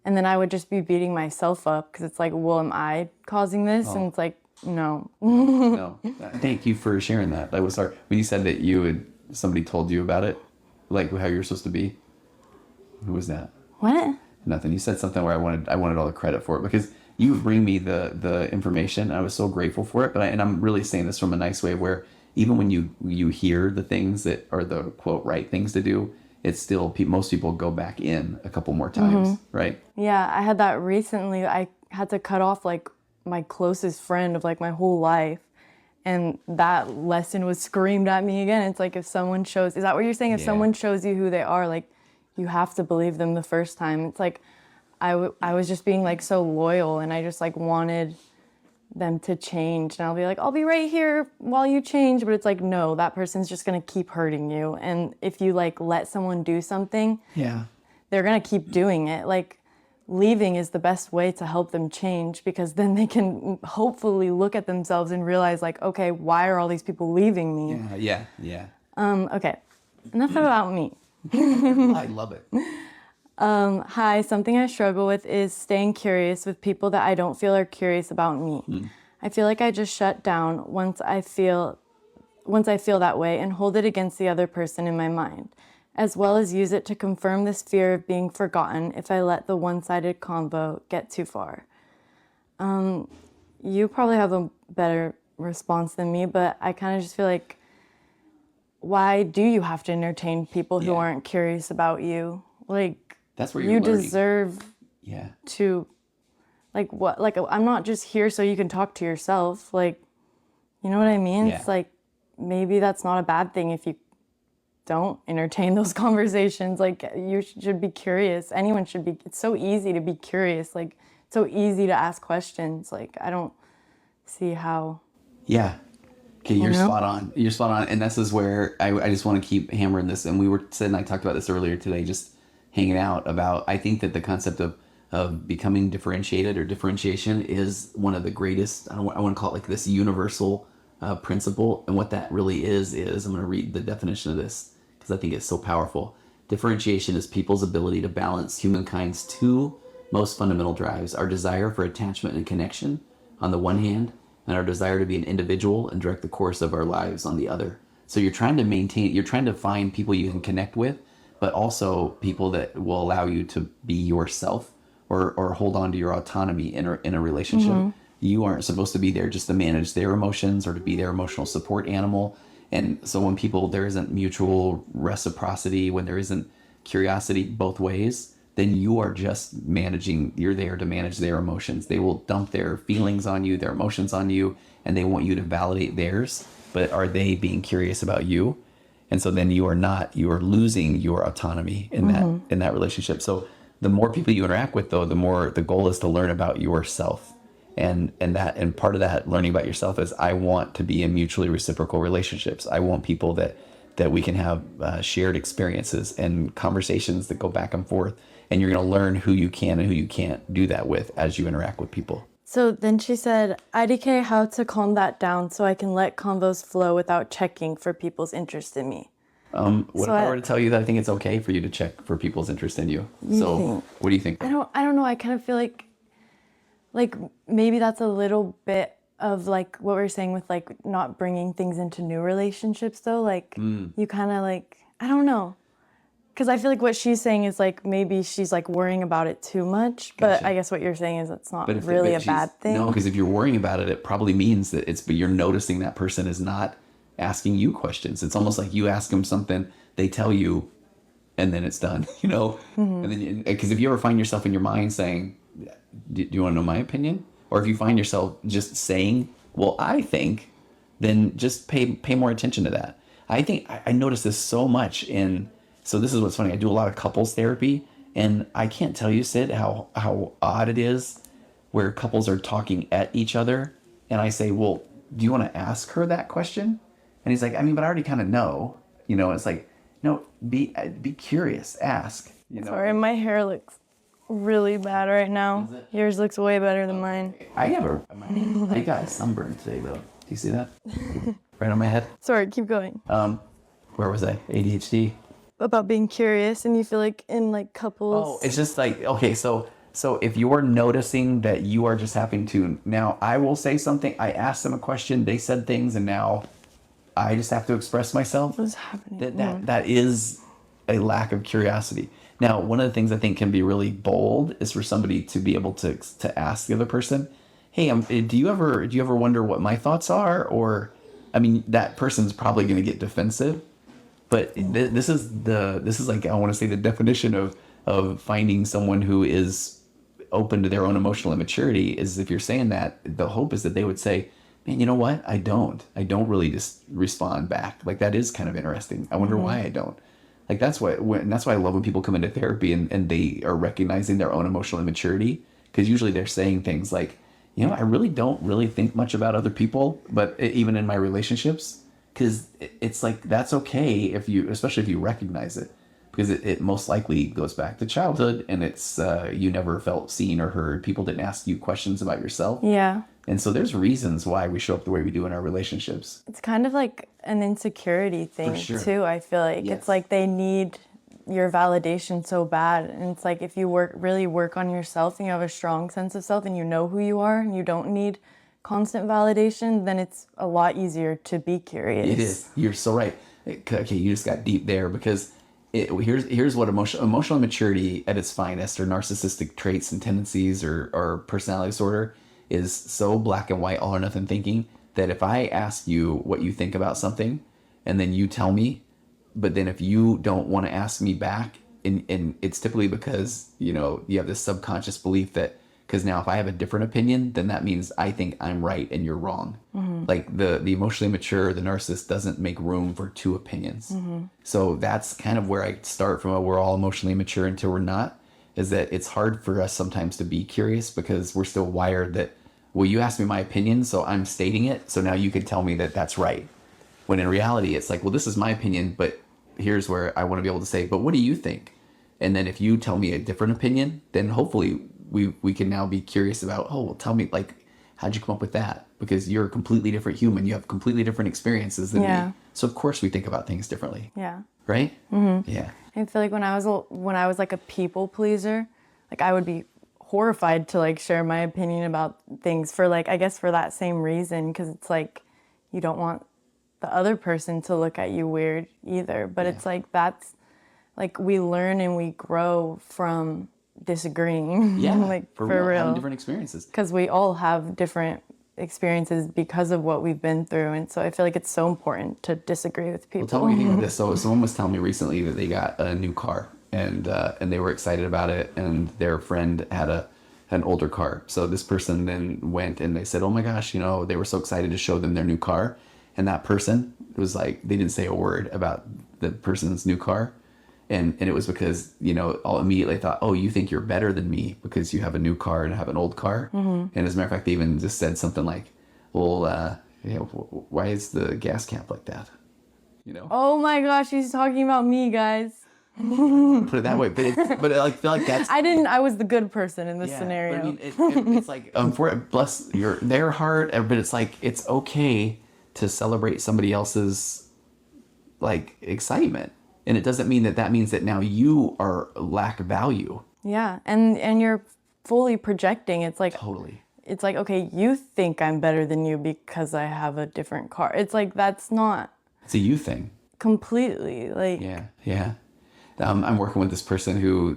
Speaker 3: and then I would just be beating myself up because it's like, well, am I causing this? And it's like, no.
Speaker 2: No. Thank you for sharing that. I was sorry. When you said that somebody told you about it, like how you're supposed to be. Who was that?
Speaker 3: What?
Speaker 2: Nothing. You said something where I wanted all the credit for it because you bring me the information. I was so grateful for it. And I'm really saying this from a nice way, where even when you hear the things that are the quote right things to do, it's still, most people go back in a couple more times, right?
Speaker 3: Yeah, I had that recently. I had to cut off like my closest friend of like my whole life. And that lesson was screamed at me again. It's like, if someone is that what you're saying? If someone shows you who they are, like, you have to believe them the first time. It's like, I was just being like so loyal, and I just like wanted them to change. And I'll be like, I'll be right here while you change. But it's like, no, that person's just going to keep hurting you. And if you like let someone do something, they're going to keep doing it. Like, leaving is the best way to help them change, because then they can hopefully look at themselves and realize like, okay, why are all these people leaving me?
Speaker 2: Yeah.
Speaker 3: Okay, enough about me.
Speaker 2: I love it.
Speaker 3: Hi, something I struggle with is staying curious with people that I don't feel are curious about me. I feel like I just shut down once I feel that way and hold it against the other person in my mind, as well as use it to confirm this fear of being forgotten if I let the one-sided convo get too far. You probably have a better response than me, but I kind of just feel like, why do you have to entertain people who aren't curious about you? Like,
Speaker 2: that's where you're
Speaker 3: you
Speaker 2: learning.
Speaker 3: Deserve to, like, what? Like, I'm not just here so you can talk to yourself. Like, you know what I mean? It's like, maybe that's not a bad thing if you don't entertain those conversations. Like, you should be curious. Anyone should be. It's so easy to be curious. Like, it's so easy to ask questions. Like, I don't see how.
Speaker 2: Yeah. Okay, you're spot on. You're spot on. And this is where I just want to keep hammering this. And I talked about this earlier today, just hanging out about, I think that the concept of becoming differentiated or differentiation is one of the greatest, I want to call it like this universal principle. And what that really is I'm going to read the definition of this because I think it's so powerful. Differentiation is people's ability to balance humankind's two most fundamental drives, our desire for attachment and connection on the one hand, and our desire to be an individual and direct the course of our lives on the other. So you're trying to find people you can connect with, but also people that will allow you to be yourself or hold on to your autonomy in a relationship. You aren't supposed to be there just to manage their emotions or to be their emotional support animal. And so when there isn't mutual reciprocity, when there isn't curiosity both ways, then you are just you're there to manage their emotions. They will dump their feelings on you, their emotions on you, and they want you to validate theirs. But are they being curious about you? And so then you are losing your autonomy in that relationship. So the more people you interact with, though, the more the goal is to learn about yourself. And part of that learning about yourself is, I want to be in mutually reciprocal relationships. I want people that we can have shared experiences and conversations that go back and forth. And you're going to learn who you can and who you can't do that with as you interact with people.
Speaker 3: So then she said, IDK, how to calm that down so I can let convos flow without checking for people's interest in me.
Speaker 2: What if I were to tell you that I think it's okay for you to check for people's interest in you? What do you think?
Speaker 3: I don't know. I kind of feel like maybe that's a little bit of like what we were saying with like not bringing things into new relationships though. Like you kind of like, I don't know. Because I feel like what she's saying is like maybe she's like worrying about it too much. But I guess what you're saying is it's not really a bad thing.
Speaker 2: No, because if you're worrying about it, it probably means that but you're noticing that person is not asking you questions. It's almost like you ask them something, they tell you, and then it's done, you know? And then, because if you ever find yourself in your mind saying, do you want to know my opinion? Or if you find yourself just saying, well, I think, then just pay more attention to that. I think I notice this so much so this is what's funny. I do a lot of couples therapy, and I can't tell you, Sid, how odd it is where couples are talking at each other. And I say, well,
Speaker 4: do you want to ask her that question? And he's like, I mean, but I already kind of know, you know. It's like, no, be curious, ask. You know.
Speaker 3: Sorry, my hair looks really bad right now. Yours looks way better than mine.
Speaker 4: I got a sunburn today, though. Do you see that? Right on my head.
Speaker 3: Sorry, keep going.
Speaker 4: Where was I? ADHD.
Speaker 3: About being curious, and you feel like in like couples.
Speaker 4: Oh, it's just like, okay, so if you're noticing that you are just having to, now I will say something, I asked them a question, they said things, and now I just have to express myself.
Speaker 3: What's happening?
Speaker 4: That is a lack of curiosity. Now, one of the things I think can be really bold is for somebody to be able to ask the other person, hey, do you ever wonder what my thoughts are? Or, I mean, that person's probably going to get defensive. But this is like, I want to say, the definition of finding someone who is open to their own emotional immaturity is, if you're saying that, the hope is that they would say, man, you know what? I don't really just respond back. Like, that is kind of interesting. I wonder why I don't. Like, that's why I love when people come into therapy and they are recognizing their own emotional immaturity, because usually they're saying things like, you know, I really don't really think much about other people, but even in my relationships. Because it's like, that's okay especially if you recognize it, because it most likely goes back to childhood, and it's you never felt seen or heard. People didn't ask you questions about yourself.
Speaker 3: Yeah.
Speaker 4: And so there's reasons why we show up the way we do in our relationships.
Speaker 3: It's kind of like an insecurity thing too. I feel like
Speaker 4: Yes.
Speaker 3: it's like they need your validation so bad, and it's like if you really work on yourself and you have a strong sense of self and you know who you are and you don't need constant validation, then it's a lot easier to be curious.
Speaker 4: It is. You're so right. Okay, you just got deep there, because here's what emotional immaturity at its finest, or narcissistic traits and tendencies, or personality disorder, is so black and white, all or nothing thinking, that if I ask you what you think about something and then you tell me, but then if you don't want to ask me back, and it's typically because, you know, you have this subconscious belief that, because now if I have a different opinion, then that means I think I'm right and you're wrong. Mm-hmm. Like the emotionally immature, the narcissist, doesn't make room for two opinions. Mm-hmm. So that's kind of where I start from. We're all emotionally immature until we're not, is that it's hard for us sometimes to be curious, because we're still wired that, well, you asked me my opinion, so I'm stating it, so now you can tell me that that's right. When in reality, it's like, well, this is my opinion, but here's where I want to be able to say, but what do you think? And then if you tell me a different opinion, then hopefully we can now be curious about, oh, well, tell me, like, how'd you come up with that? Because you're a completely different human. You have completely different experiences than me. So of course we think about things differently. Yeah. Right? Mm-hmm. Yeah.
Speaker 3: I feel like when I was like a people pleaser, like I would be horrified to like share my opinion about things for like, I guess for that same reason, because it's like you don't want the other person to look at you weird either. But it's like, that's like, we learn and we grow from disagreeing.
Speaker 4: Yeah,
Speaker 3: like for real.
Speaker 4: Having different experiences.
Speaker 3: Because we all have different experiences because of what we've been through, and so I feel like it's so important to disagree with people.
Speaker 4: Well, tell me anything about this. So someone was telling me recently that they got a new car, and they were excited about it, and their friend had an older car. So this person then went and they said, oh my gosh, you know, they were so excited to show them their new car, and that person was like, they didn't say a word about the person's new car. And it was because, you know, all immediately thought, oh, you think you're better than me because you have a new car and I have an old car. Mm-hmm. And as a matter of fact, they even just said something like, well, you know, why is the gas cap like that? You know?
Speaker 3: Oh my gosh, he's talking about me, guys.
Speaker 4: Put it that way. But I feel like that's...
Speaker 3: I was the good person in this scenario.
Speaker 4: But I mean, it's like, bless their heart, but it's like, it's okay to celebrate somebody else's, like, excitement. And it doesn't mean that means that now you lack value. Yeah,
Speaker 3: and you're fully projecting. It's like
Speaker 4: totally.
Speaker 3: It's like, okay, you think I'm better than you because I have a different car. It's like, that's not.
Speaker 4: It's a you thing.
Speaker 3: Completely, like.
Speaker 4: Yeah. I'm working with this person who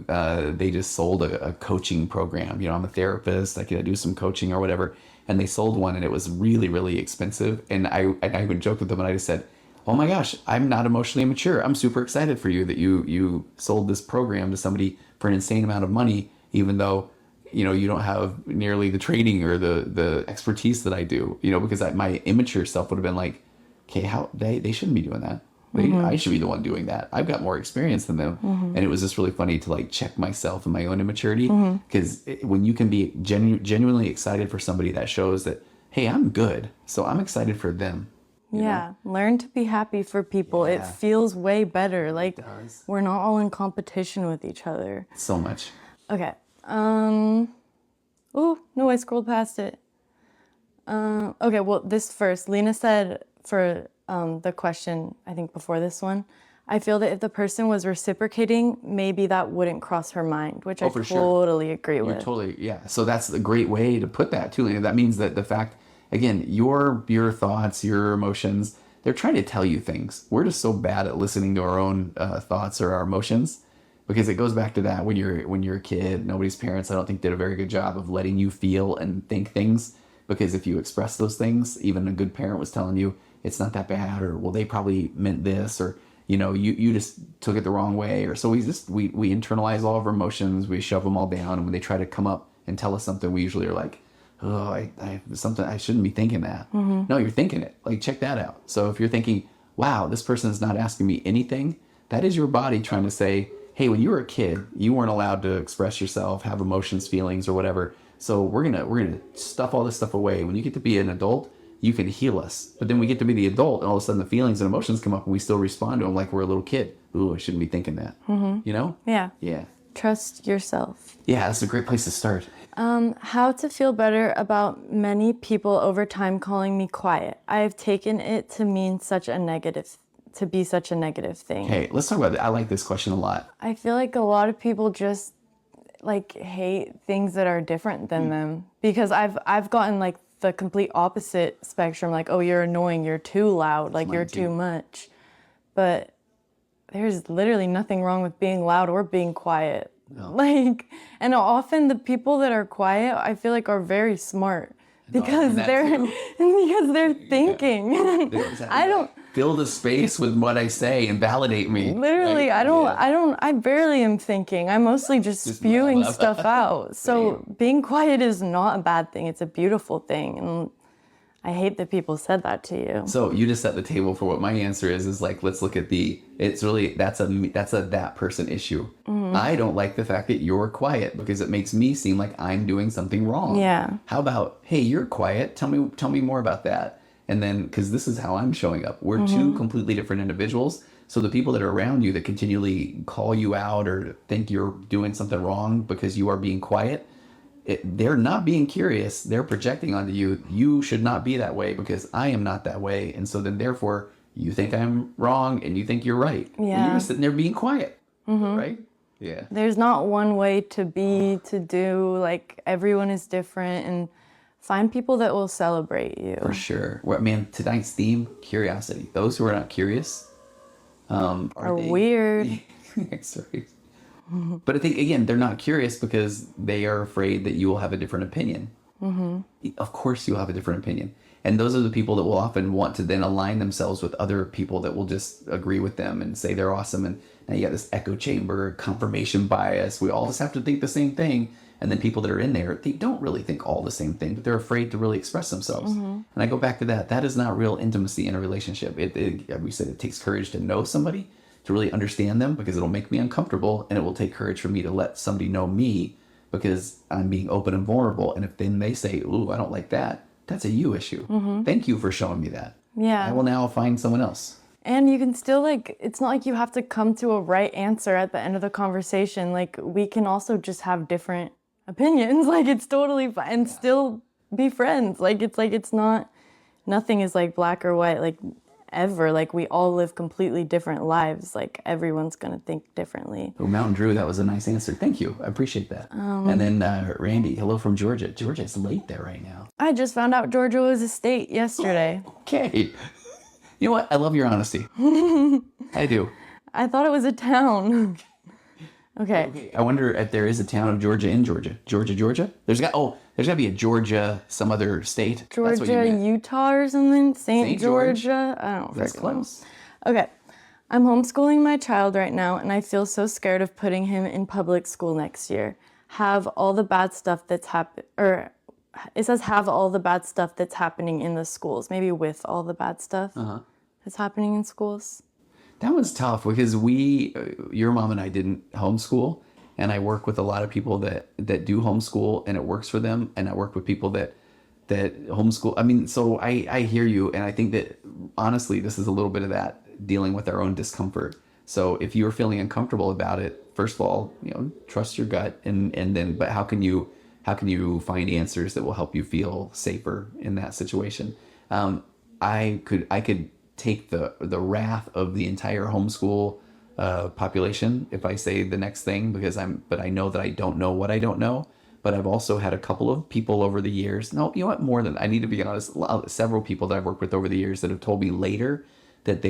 Speaker 4: they just sold a coaching program. You know, I'm a therapist. I could do some coaching or whatever, and they sold one, and it was really, really expensive. And I would joke with them, and I just said, oh my gosh, I'm not emotionally immature. I'm super excited for you that you sold this program to somebody for an insane amount of money, even though, you know, you don't have nearly the training or the expertise that I do, you know, because my immature self would have been like, okay, how they shouldn't be doing that. I should be the one doing that. I've got more experience than them. Mm-hmm. And it was just really funny to like check myself and my own immaturity, because when you can be genuinely excited for somebody, that shows that hey, I'm good, so I'm excited for them.
Speaker 3: Yeah, learn to be happy for people. It feels way better. Like,
Speaker 4: does.
Speaker 3: we're not all in competition with each other.
Speaker 4: So much.
Speaker 3: Okay. Oh, no, I scrolled past it. Okay, well, this first. Lena said for the question, I think before this one, I feel that if the person was reciprocating, maybe that wouldn't cross her mind, which I
Speaker 4: for sure.
Speaker 3: totally agree with.
Speaker 4: Totally, yeah. So that's a great way to put that too. And that means that the fact, again, your thoughts, your emotions, they're trying to tell you things. We're just so bad at listening to our own thoughts or our emotions, because it goes back to that when you're a kid, nobody's parents, I don't think, did a very good job of letting you feel and think things. Because if you express those things, even a good parent was telling you it's not that bad, or well, they probably meant this, or you just took it the wrong way, or so we internalize all of our emotions, we shove them all down, and when they try to come up and tell us something, we usually are like, oh, I something, I shouldn't be thinking that. No, you're thinking it. Like, check that out. So if you're thinking, wow, this person is not asking me anything, that is your body trying to say, hey, when you were a kid, you weren't allowed to express yourself, have emotions, feelings, or whatever. So we're gonna stuff all this stuff away. When you get to be an adult, you can heal us. But then we get to be the adult, and all of a sudden the feelings and emotions come up, and we still respond to them like we're a little kid. Ooh, I shouldn't be thinking that. You know?
Speaker 3: Yeah.
Speaker 4: Yeah.
Speaker 3: Trust yourself.
Speaker 4: Yeah, that's a great place to start.
Speaker 3: How to feel better about many people over time calling me quiet. I have taken it to mean to be such a negative thing.
Speaker 4: Okay, let's talk about that. I like this question a lot.
Speaker 3: I feel like a lot of people just like hate things that are different than them, because I've gotten like the complete opposite spectrum, like, oh, you're annoying, you're too loud, like you're too much. But there's literally nothing wrong with being loud or being quiet. No. Like, and often the people that are quiet, I feel like, are very smart because they're thinking. I don't
Speaker 4: fill the space with what I say and validate me.
Speaker 3: Literally, right? I barely am thinking. I'm mostly just spewing stuff out. So being quiet is not a bad thing. It's a beautiful thing. And I hate that people said that to you.
Speaker 4: So you just set the table for what my answer is like, let's look at it's really, that's a that person issue. I don't like the fact that you're quiet because it makes me seem like I'm doing something wrong.
Speaker 3: Yeah.
Speaker 4: How about, hey, you're quiet. Tell me more about that. And then, because this is how I'm showing up. We're two completely different individuals. So the people that are around you that continually call you out or think you're doing something wrong because you are being quiet, they're not being curious. They're projecting onto you. You should not be that way because I am not that way. And so then therefore you think I'm wrong and you think you're right.
Speaker 3: Yeah.
Speaker 4: And you're just sitting there being quiet. Right? Yeah.
Speaker 3: There's not one way to do. Like, everyone is different, and find people that will celebrate you.
Speaker 4: For sure. Well, man, tonight's theme, curiosity. Those who are not curious
Speaker 3: are weird.
Speaker 4: Sorry. But I think, again, they're not curious because they are afraid that you will have a different opinion. Of course you'll have a different opinion. And those are the people that will often want to then align themselves with other people that will just agree with them and say they're awesome. And now you got this echo chamber, confirmation bias. We all just have to think the same thing. And then people that are in there, they don't really think all the same thing, but they're afraid to really express themselves. And I go back to that. That is not real intimacy in a relationship. We said it takes courage to know somebody, to really understand them, because it'll make me uncomfortable, and it will take courage for me to let somebody know me because I'm being open and vulnerable. And if then they say, ooh, I don't like that, that's a you issue. Thank you for showing me that.
Speaker 3: Yeah.
Speaker 4: I will now find someone else.
Speaker 3: And you can still, like, it's not like you have to come to a right answer at the end of the conversation. Like, we can also just have different opinions. Like, it's totally fine, and still be friends. Like, it's not, nothing is like black or white, like, ever. Like, we all live completely different lives. Like, everyone's gonna think differently.
Speaker 4: Oh, Mountain Drew, that was a nice answer. Thank you. I appreciate that. And then Randy, hello from Georgia. Georgia, it's late there right now.
Speaker 3: I just found out Georgia was a state yesterday.
Speaker 4: Okay. You know what? I love your honesty. I do.
Speaker 3: I thought it was a town. Okay.
Speaker 4: I wonder if there is a town of Georgia in Georgia. Georgia? There's got to be a Georgia, some other state.
Speaker 3: Georgia, Utah or something? Saint Georgia? I don't know.
Speaker 4: That's close.
Speaker 3: Okay. I'm homeschooling my child right now, and I feel so scared of putting him in public school next year. Have all the bad stuff that's it says have all the bad stuff that's happening in the schools. Maybe with all the bad stuff that's happening in schools.
Speaker 4: That was tough because your mom and I didn't homeschool, and I work with a lot of people that do homeschool and it works for them. And I work with people that that homeschool, I mean, so I hear you. And I think that honestly, this is a little bit of that dealing with our own discomfort. So if you're feeling uncomfortable about it, first of all, trust your gut, and then, but how can you find answers that will help you feel safer in that situation? I could take the wrath of the entire homeschool population if I say the next thing, but I know that I don't know what I don't know. But I've also had a couple of people over the years. No, you know what? More than I need to be honest. Several people that I've worked with over the years that have told me later that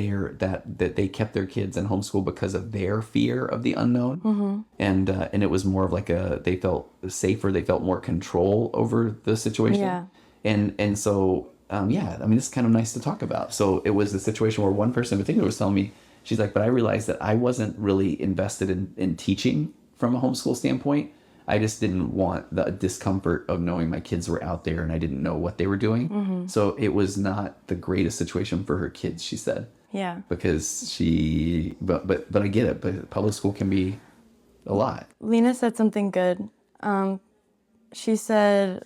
Speaker 4: they kept their kids in homeschool because of their fear of the unknown, and it was more of like they felt safer, they felt more control over the situation, and so I mean, it's kind of nice to talk about. So it was the situation where one person in particular was telling me, she's like, but I realized that I wasn't really invested in teaching from a homeschool standpoint. I just didn't want the discomfort of knowing my kids were out there and I didn't know what they were doing. So it was not the greatest situation for her kids, she said.
Speaker 3: Yeah.
Speaker 4: Because but I get it, but public school can be a lot.
Speaker 3: Lena said something good. She said,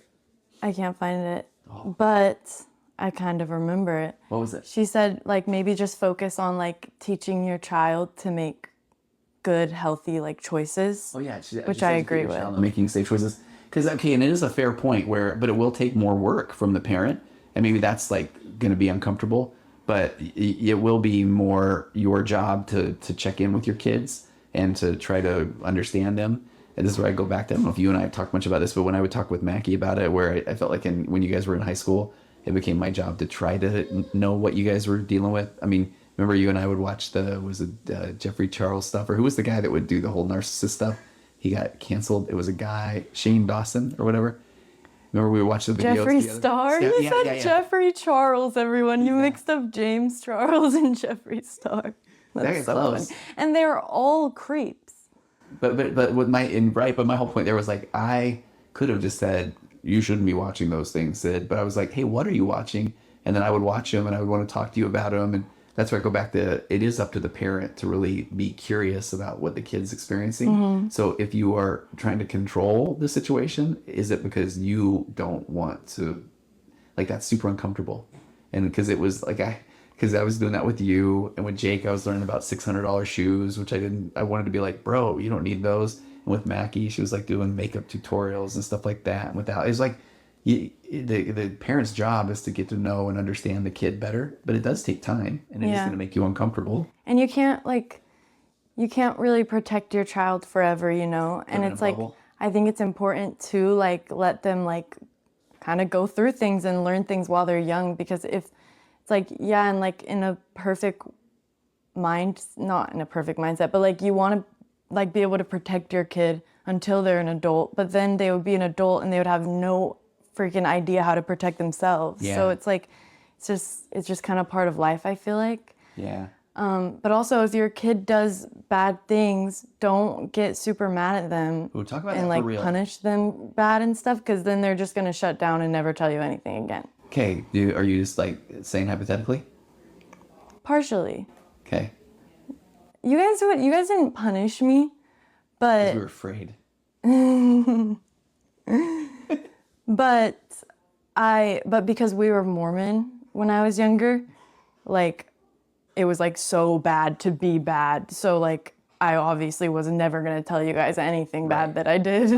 Speaker 3: I can't find it, but I kind of remember it.
Speaker 4: What was it?
Speaker 3: She said, like, maybe just focus on, like, teaching your child to make good, healthy, like, choices.
Speaker 4: Oh yeah,
Speaker 3: which I agree with.
Speaker 4: Making safe choices, because and it is a fair point but it will take more work from the parent, and maybe that's like going to be uncomfortable. But it will be more your job to check in with your kids and to try to understand them. And this is where I go back to, I don't know if you and I have talked much about this, but when I would talk with Mackie about it, where I felt like when you guys were in high school, it became my job to try to know what you guys were dealing with. I mean, remember you and I would watch Jeffrey Charles stuff, or who was the guy that would do the whole narcissist stuff? He got canceled. It was a guy, Shane Dawson or whatever. Remember we would watch the videos
Speaker 3: Jeffree
Speaker 4: together?
Speaker 3: Star? You said Jeffrey Charles, everyone. You mixed up James Charles and Jeffree Star. That's so
Speaker 4: close.
Speaker 3: funny. And they were all creeps.
Speaker 4: But with my whole point there was like, I could have just said, you shouldn't be watching those things, Sid. But I was like, hey, what are you watching? And then I would watch them and I would want to talk to you about them. And that's where I go back to, it is up to the parent to really be curious about what the kid's experiencing. So if you are trying to control the situation, is it because you don't want to, like, that's super uncomfortable. And because it was like, because I was doing that with you, and with Jake, I was learning about $600 shoes, which I wanted to be like, bro, you don't need those. And with Mackie, she was like doing makeup tutorials and stuff like that. And it was like, the parent's job is to get to know and understand the kid better, but it does take time, and it is going to make you uncomfortable.
Speaker 3: And you can't really protect your child forever, and it's like, I think it's important to like let them like kind of go through things and learn things while they're young, because if it's like, and like in a perfect mind, not in a perfect mindset, but like you want to like be able to protect your kid until they're an adult, but then they would be an adult and they would have no freaking idea how to protect themselves. So it's like, it's just kind of part of life, I feel like. But also, if your kid does bad things, don't get super mad at them.
Speaker 4: Ooh, talk about
Speaker 3: and
Speaker 4: that
Speaker 3: like
Speaker 4: for real.
Speaker 3: Punish them bad and stuff, because then they're just gonna shut down and never tell you anything again.
Speaker 4: Okay, are you just like saying hypothetically?
Speaker 3: Partially.
Speaker 4: Okay.
Speaker 3: You guys didn't punish me, but
Speaker 4: We were afraid.
Speaker 3: But because we were Mormon when I was younger, like, it was like so bad to be bad. So like, I obviously was never going to tell you guys anything bad that I did,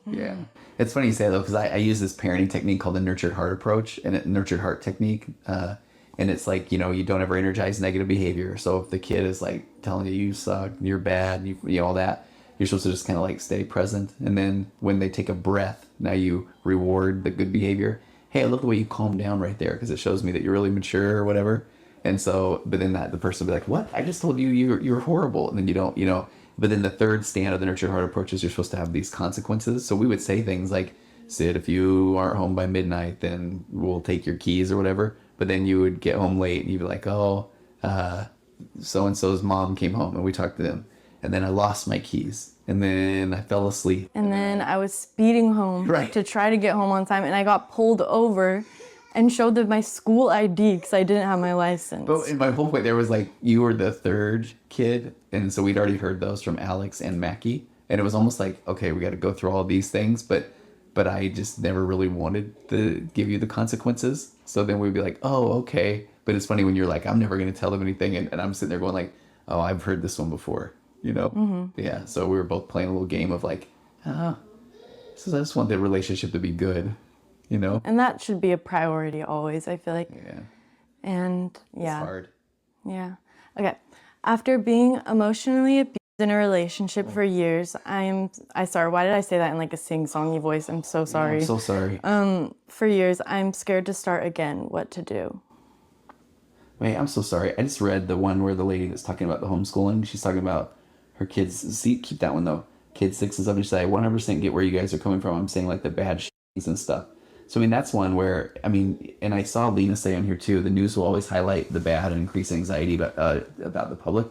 Speaker 4: Yeah. It's funny you say though, because I use this parenting technique called the nurtured heart approach, and nurtured heart technique. And it's like, you don't ever energize negative behavior. So if the kid is like telling you, you suck, you're bad, you all that, you're supposed to just kind of like stay present. And then when they take a breath, now you reward the good behavior. Hey, I love the way you calm down right there, because it shows me that you're really mature or whatever. And so, but then the person will be like, what? I just told you you're horrible. And then you don't, but then the third stand of the nurtured heart approach is you're supposed to have these consequences. So we would say things like, Sid, if you aren't home by midnight, then we'll take your keys or whatever. But then you would get home late and you'd be like, so-and-so's mom came home and we talked to them. And then I lost my keys. And then I fell asleep.
Speaker 3: And then I was speeding home to try to get home on time. And I got pulled over and showed them my school ID because I didn't have my license.
Speaker 4: But in my whole point there was like, you were the third kid. And so we'd already heard those from Alex and Mackie. And it was almost like, okay, we got to go through all these things. But but I just never really wanted to give you the consequences. So then we'd be like, oh, okay. But it's funny when you're like, I'm never going to tell them anything. And I'm sitting there going like, oh, I've heard this one before, you know? Mm-hmm. Yeah. So we were both playing a little game of like, so I just want the relationship to be good, you know?
Speaker 3: And that should be a priority always, I feel like.
Speaker 4: Yeah.
Speaker 3: And yeah.
Speaker 4: It's hard.
Speaker 3: Yeah. Okay. After being emotionally abused in a relationship for years, sorry, why did I say that in like a sing-songy voice? I'm so sorry.
Speaker 4: Yeah, I'm so sorry.
Speaker 3: For years, I'm scared to start again. What to do?
Speaker 4: Wait, I'm so sorry. I just read the one where the lady that's talking about the homeschooling. She's talking about her kids. See, keep that one though. Kids 6 and 7. She said, I 100% get where you guys are coming from. I'm saying like the bad things and stuff. So I mean, that's one where, I mean, and I saw Lena say on here too, the news will always highlight the bad and increase anxiety about the public.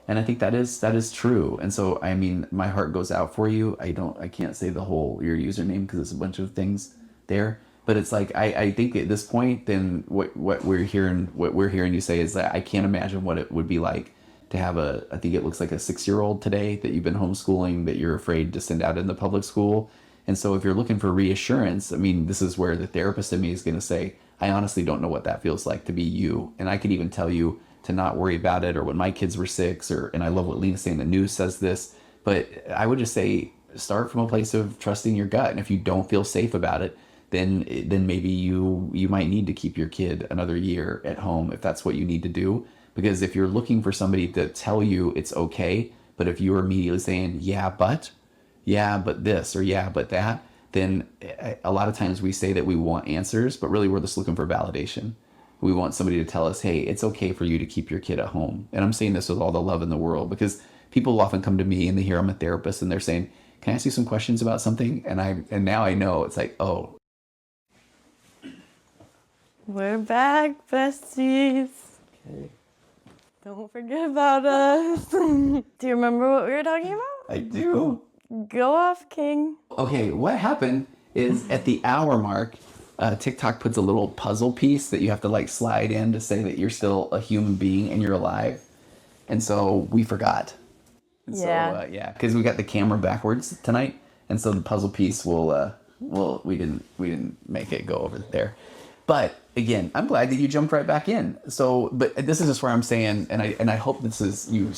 Speaker 4: And I think that is true. And so, I mean, my heart goes out for you. I can't say the whole, your username, because it's a bunch of things there. But it's like, I think at this point, then what we're hearing you say is that I can't imagine what it would be like to have I think it looks like a 6-year-old today that you've been homeschooling, that you're afraid to send out in the public school. And so if you're looking for reassurance, I mean, this is where the therapist in me is going to say, I honestly don't know what that feels like to be you. And I could even tell you to not worry about it, or when my kids were 6, and I love what Lena's saying, the news says this, but I would just say, start from a place of trusting your gut. And if you don't feel safe about it, then maybe you might need to keep your kid another year at home if that's what you need to do. Because if you're looking for somebody to tell you it's okay, but if you're immediately saying, yeah, but this, or yeah, but that, then a lot of times we say that we want answers, but really we're just looking for validation. We want somebody to tell us, hey, it's okay for you to keep your kid at home. And I'm saying this with all the love in the world, because people often come to me and they hear I'm a therapist and they're saying, can I ask you some questions about something? And now I know it's like, oh.
Speaker 3: We're back, besties.
Speaker 4: Okay.
Speaker 3: Don't forget about us. Do you remember what we were talking about?
Speaker 4: I do.
Speaker 3: Go off, King.
Speaker 4: Okay, what happened is at the hour mark, TikTok puts a little puzzle piece that you have to like slide in to say that you're still a human being and you're alive. And so we forgot. And
Speaker 3: yeah.
Speaker 4: So, because we got the camera backwards tonight. And so the puzzle piece we didn't make it go over there. But again, I'm glad that you jumped right back in. So, but this is just where I'm saying, and I hope this is, you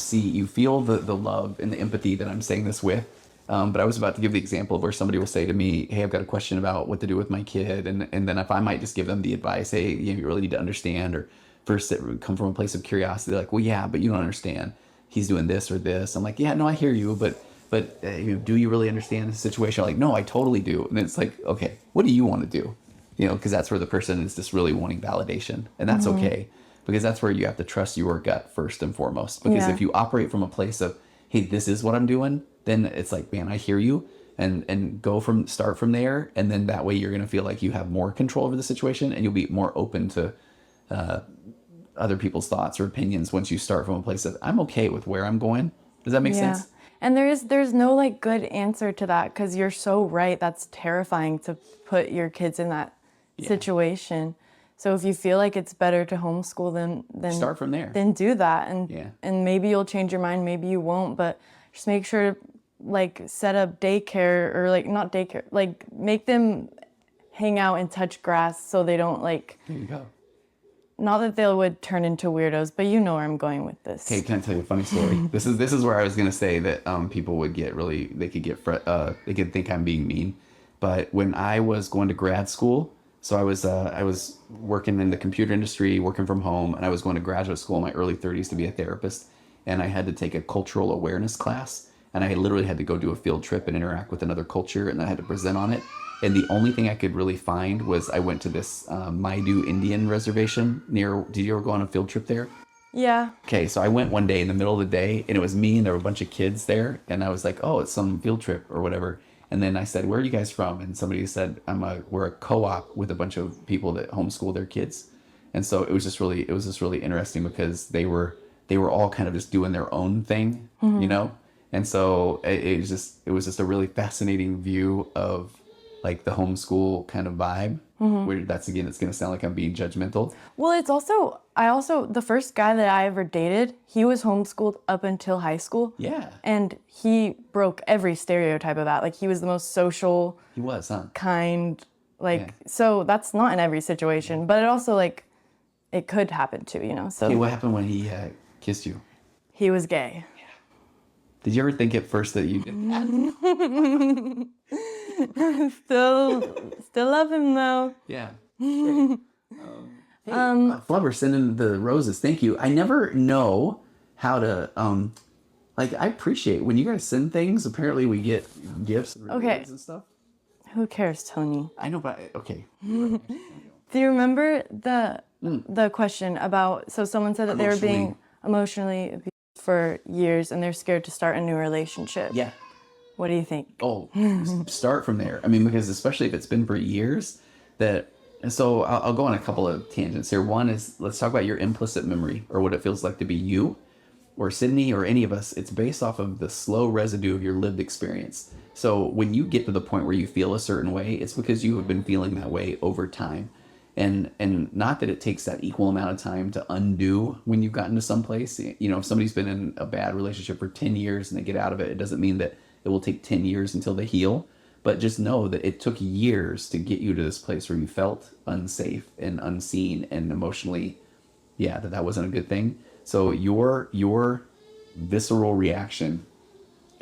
Speaker 4: feel the love and the empathy that I'm saying this with. But I was about to give the example of where somebody will say to me, hey, I've got a question about what to do with my kid. And then if I might just give them the advice, hey, you really need to understand, or first it would come from a place of curiosity. They're like, well, yeah, but you don't understand. He's doing this or this. I'm like, yeah, no, I hear you. But do you really understand the situation? I'm like, no, I totally do. And it's like, okay, what do you want to do? Because that's where the person is just really wanting validation. And that's okay. Because that's where you have to trust your gut first and foremost. Because if you operate from a place of, hey, this is what I'm doing, then it's like, man, I hear you, and start from there. And then that way you're going to feel like you have more control over the situation, and you'll be more open to other people's thoughts or opinions once you start from a place of, I'm okay with where I'm going. Does that make sense?
Speaker 3: And there's no like good answer to that, because you're so right. That's terrifying to put your kids in that situation. So if you feel like it's better to homeschool, then
Speaker 4: start from there.
Speaker 3: Then do that, and maybe you'll change your mind, maybe you won't, but just make sure to like set up daycare, or like not daycare, like make them hang out and touch grass so they don't like.
Speaker 4: There you go.
Speaker 3: Not that they would turn into weirdos, but you know where I'm going with this.
Speaker 4: Okay, can I tell you a funny story? This is where I was gonna say that people would get really, they could think I'm being mean. But when I was going to grad school, so I was working in the computer industry, working from home, and I was going to graduate school in my early 30s to be a therapist, and I had to take a cultural awareness class, and I literally had to go do a field trip and interact with another culture, and I had to present on it. And the only thing I could really find was I went to this Maidu Indian reservation near. Did you ever go on a field trip there?
Speaker 3: Yeah.
Speaker 4: Okay, so I went one day in the middle of the day, and it was me, and there were a bunch of kids there, and I was like, oh, it's some field trip or whatever. And then I said, where are you guys from? And somebody said, we're a co-op with a bunch of people that homeschool their kids. And so it was just really interesting, because they were all kind of just doing their own thing, And so it was just a really fascinating view of like the homeschool kind of vibe, where that's, again, it's going to sound like I'm being judgmental.
Speaker 3: Well, it's also, the first guy that I ever dated, he was homeschooled up until high school.
Speaker 4: Yeah.
Speaker 3: And he broke every stereotype of that. Like, he was the most social,
Speaker 4: He was, huh?
Speaker 3: kind, like, so that's not in every situation, but it also, like, it could happen too, you know? So
Speaker 4: Hey, what happened when he kissed you?
Speaker 3: he was gay.
Speaker 4: Did you ever think at first that you did?
Speaker 3: Still love him though.
Speaker 4: Yeah. Hey, Flubber, sending the roses. Thank you. I never know how to, like, I appreciate when you guys send things. Apparently we get gifts and rewards and stuff.
Speaker 3: Who cares, Tony?
Speaker 4: I know, but okay.
Speaker 3: Do you remember the question about, so someone said that they were being emotionally abused for years and they're scared to start a new relationship.
Speaker 4: Yeah.
Speaker 3: What do you think?
Speaker 4: Oh, start from there. I mean, because especially if it's been for years, so I'll go on a couple of tangents here. One is, let's talk about your implicit memory, or what it feels like to be you, or Sydney, or any of us. It's based off of the slow residue of your lived experience. So when you get to the point where you feel a certain way, it's because you have been feeling that way over time. And not that it takes that equal amount of time to undo when you've gotten to someplace. You know, if somebody's been in a bad relationship for 10 years and they get out of it, it doesn't mean that it will take 10 years until they heal. But just know that it took years to get you to this place where you felt unsafe and unseen and emotionally, that wasn't a good thing. So your visceral reaction,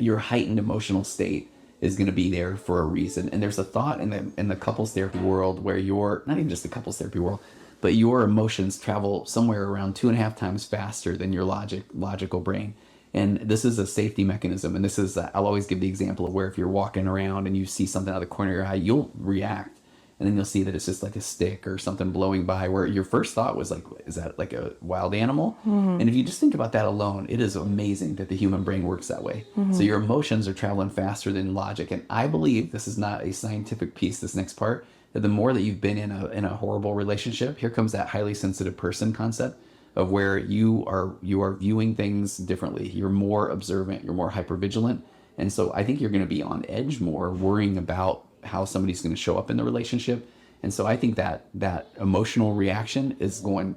Speaker 4: your heightened emotional state is going to be there for a reason. And there's a thought in the couples therapy world where not even just the couples therapy world, but your emotions travel somewhere around 2.5 times faster than your logical brain. And this is a safety mechanism. And this is, I'll always give the example of where if you're walking around and you see something out of the corner of your eye, you'll react. And then you'll see that it's just like a stick or something blowing by, where your first thought was like, is that like a wild animal? And if you just think about that alone, it is amazing that the human brain works that way. So your emotions are traveling faster than logic. And I believe, this is not a scientific piece, this next part, that the more that you've been in a horrible relationship, here comes that highly sensitive person concept of where you are viewing things differently. You're more observant, you're more hypervigilant. And so I think you're going to be on edge more, worrying about how somebody's going to show up in the relationship. And so I think that emotional reaction is going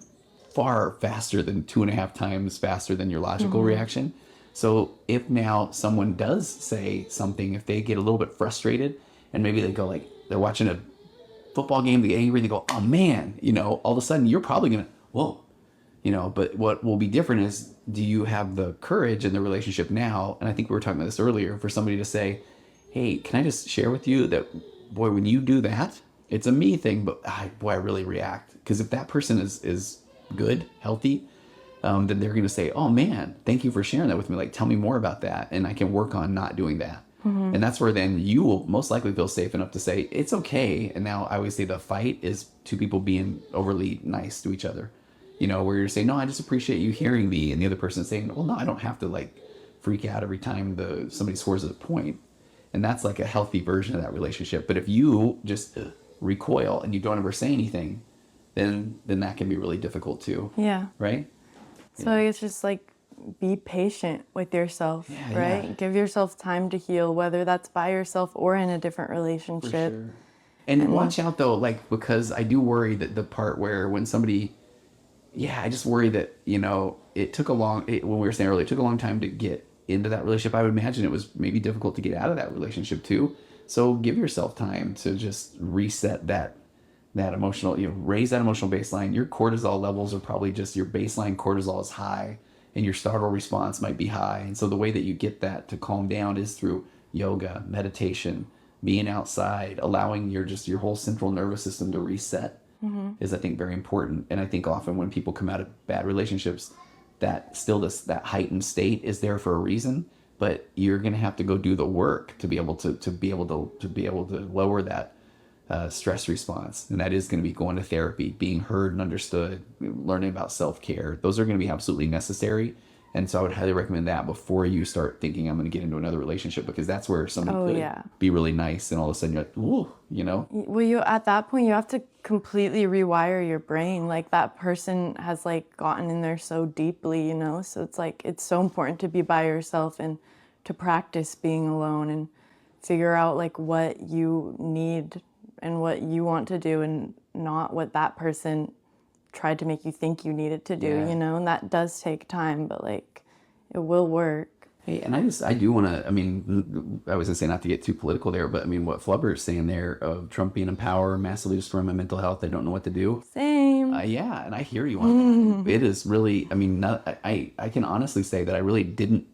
Speaker 4: far faster than 2.5 times faster than your logical reaction. So if now someone does say something, if they get a little bit frustrated and maybe they go, like, they're watching a football game, they get angry, and they go, oh man, all of a sudden you're probably going to, whoa, but what will be different is, do you have the courage in the relationship now? And I think we were talking about this earlier, for somebody to say, hey, can I just share with you that, boy, when you do that, it's a me thing, but I really react. Because if that person is good, healthy, then they're going to say, oh man, thank you for sharing that with me. Like, tell me more about that. And I can work on not doing that. And that's where then you will most likely feel safe enough to say, it's okay. And now I always say the fight is two people being overly nice to each other. Where you're saying, no, I just appreciate you hearing me. And the other person saying, well, no, I don't have to like freak out every time somebody scores a point. And that's like a healthy version of that relationship. But if you just recoil and you don't ever say anything, then that can be really difficult too.
Speaker 3: Yeah.
Speaker 4: Right?
Speaker 3: So it's just like, be patient with yourself, right? Yeah. Give yourself time to heal, whether that's by yourself or in a different relationship. For sure.
Speaker 4: And watch out though, like, because I do worry that the part where when somebody, I just worry that, it took when we were saying earlier, it took a long time to get into that relationship. I would imagine it was maybe difficult to get out of that relationship too. So give yourself time to just reset that emotional, raise that emotional baseline. Your cortisol levels are probably just, your baseline cortisol is high and your startle response might be high. And so the way that you get that to calm down is through yoga, meditation, being outside, allowing your whole central nervous system to reset is, I think, very important. And I think often when people come out of bad relationships, that heightened state is there for a reason, but you're going to have to go do the work to be able to lower that stress response. And that is going to be going to therapy, being heard and understood, learning about self-care. Those are going to be absolutely necessary. And so I would highly recommend that before you start thinking, I'm going to get into another relationship, because that's where somebody could be really nice and all of a sudden you're like, ooh,
Speaker 3: Well, at that point, you have to completely rewire your brain. Like, that person has like gotten in there so deeply, so it's like, it's so important to be by yourself and to practice being alone and figure out like what you need and what you want to do, and not what that person tried to make you think you needed to do, you know, and that does take time, but like it will work.
Speaker 4: Hey, and I do want to, I mean, I was going to say not to get too political there, but I mean, what Flubber is saying there of Trump being in power, massively destroying my mental health, I don't know what to do.
Speaker 3: Same.
Speaker 4: Yeah, and I hear you on that. It is really, I mean, I can honestly say that I really didn't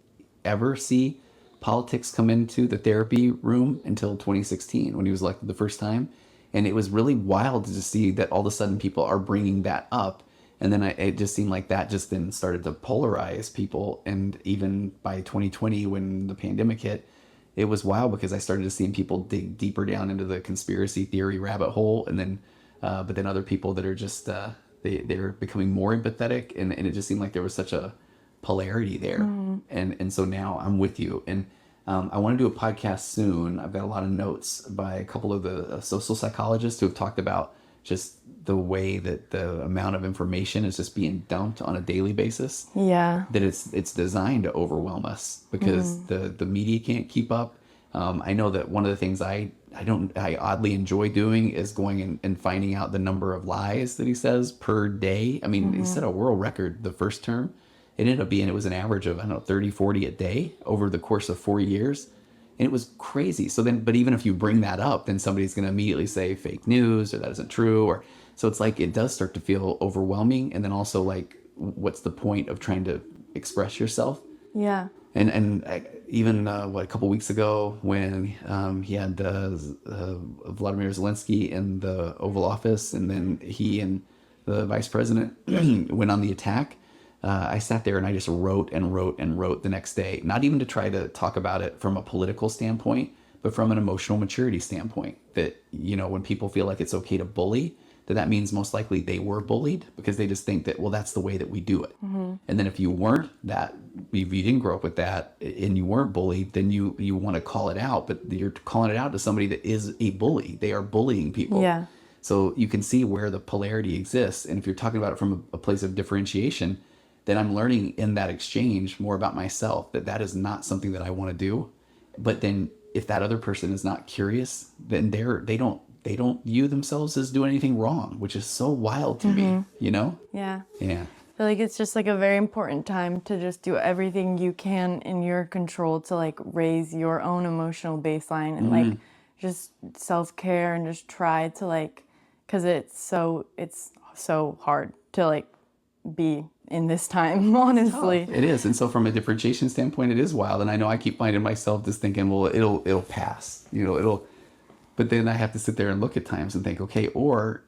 Speaker 4: ever see politics come into the therapy room until 2016 when he was elected the first time. And it was really wild to see that all of a sudden people are bringing that up. And then it just seemed like that just then started to polarize people. And even by 2020, when the pandemic hit, it was wild because I started to see people dig deeper down into the conspiracy theory rabbit hole. And then, but then other people that are just, they're becoming more empathetic. And it just seemed like there was such a polarity there. And so now I'm with you. And I want to do a podcast soon. I've got a lot of notes by a couple of the social psychologists who have talked about just the way that the amount of information is just being dumped on a daily basis.
Speaker 3: Yeah.
Speaker 4: That it's designed to overwhelm us because the media can't keep up. I know that one of the things I oddly enjoy doing is going and finding out the number of lies that he says per day. I mean, he set a world record the first term. It ended up being, it was an average of, I don't know, 30, 40 a day over the course of 4 years. And it was crazy. So then, but even if you bring that up, then somebody's going to immediately say fake news or that isn't true. Or so it's like, it does start to feel overwhelming. And then also like, what's the point of trying to express yourself?
Speaker 3: Yeah.
Speaker 4: And even a couple weeks ago when he had Vladimir Zelensky in the Oval Office, and then he and the vice president went on the attack, I sat there and I just wrote and wrote and wrote the next day, not even to try to talk about it from a political standpoint, but from an emotional maturity standpoint, that, you know, when people feel like it's okay to bully, that means most likely they were bullied because they just think that, well, that's the way that we do it. And then if you weren't that, if you didn't grow up with that and you weren't bullied, then you want to call it out, but you're calling it out to somebody that is a bully. They are bullying people.
Speaker 3: Yeah.
Speaker 4: So you can see where the polarity exists. And if you're talking about it from a place of differentiation, then I'm learning in that exchange more about myself, that is not something that I want to do. But then if that other person is not curious, then they don't view themselves as doing anything wrong, which is so wild to me, you know?
Speaker 3: Yeah.
Speaker 4: Yeah.
Speaker 3: I feel like it's just like a very important time to just do everything you can in your control to like raise your own emotional baseline and like just self-care and just try to like, because it's so hard to like be in this time, honestly.
Speaker 4: It is. And so from a differentiation standpoint, it is wild. And I know I keep finding myself just thinking, well, it'll pass, you know, but then I have to sit there and look at times and think, okay, or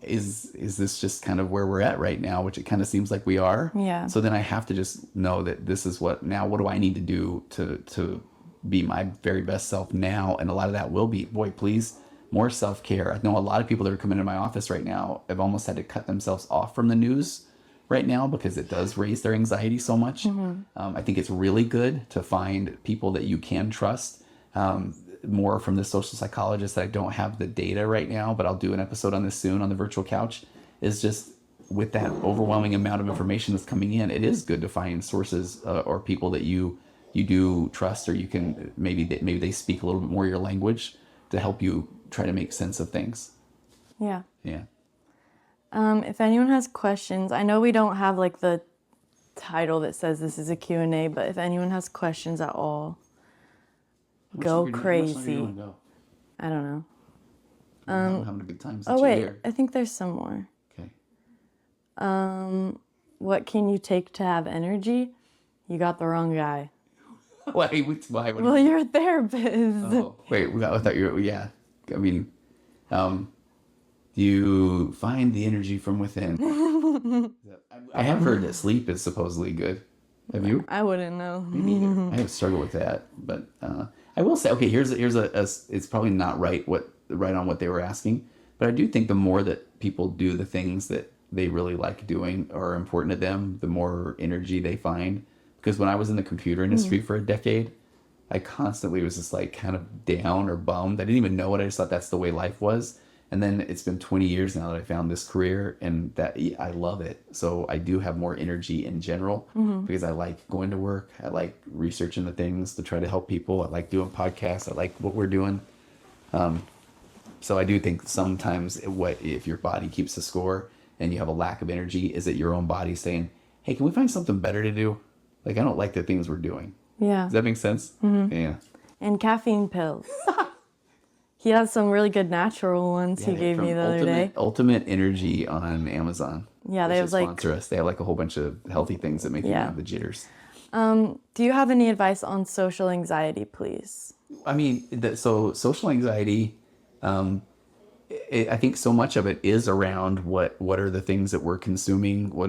Speaker 4: is this just kind of where we're at right now, which it kind of seems like we are.
Speaker 3: Yeah.
Speaker 4: So then I have to just know that this is what do I need to do to be my very best self now? And a lot of that will be, boy, please, more self-care. I know a lot of people that are coming into my office right now have almost had to cut themselves off from the news right now because it does raise their anxiety so much. I think it's really good to find people that you can trust. More from the social psychologist that I don't have the data right now, but I'll do an episode on this soon on the virtual couch, is just with that overwhelming amount of information that's coming in, it is good to find sources or people that you do trust, or you can maybe they speak a little bit more your language to help you try to make sense of things.
Speaker 3: Yeah.
Speaker 4: Yeah.
Speaker 3: If anyone has questions, I know we don't have like the title that says this is a Q&A, but if anyone has questions at all, go crazy. I don't know.
Speaker 4: I'm having a good time.
Speaker 3: Oh wait, I think there's some more.
Speaker 4: Okay.
Speaker 3: What can you take to have energy? You got the wrong guy.
Speaker 4: Why?
Speaker 3: Well, you're a therapist.
Speaker 4: Oh, wait, I thought you were, yeah. I mean, you find the energy from within. I have heard that sleep is supposedly good. Have you?
Speaker 3: I wouldn't know.
Speaker 4: Me neither. I have struggled with that, but I will say, okay, here's it's probably not right on what they were asking, but I do think the more that people do the things that they really like doing or are important to them, the more energy they find. Because when I was in the computer industry for a decade, I constantly was just like kind of down or bummed. I didn't even know it. I just thought that's the way life was. And then it's been 20 years now that I found this career, and that I love it. So I do have more energy in general because I like going to work. I like researching the things to try to help people. I like doing podcasts. I like what we're doing. So I do think sometimes if your body keeps the score and you have a lack of energy, is it your own body saying, hey, can we find something better to do? Like, I don't like the things we're doing.
Speaker 3: Yeah.
Speaker 4: Does that make sense? Yeah.
Speaker 3: And caffeine pills. He has some really good natural ones he gave me the other day.
Speaker 4: Ultimate Energy on Amazon.
Speaker 3: Yeah, they have like
Speaker 4: sponsor us. They have like a whole bunch of healthy things that make you have the jitters.
Speaker 3: Do you have any advice on social anxiety, please?
Speaker 4: I mean, so social anxiety, I think so much of it is around what are the things that we're consuming, who are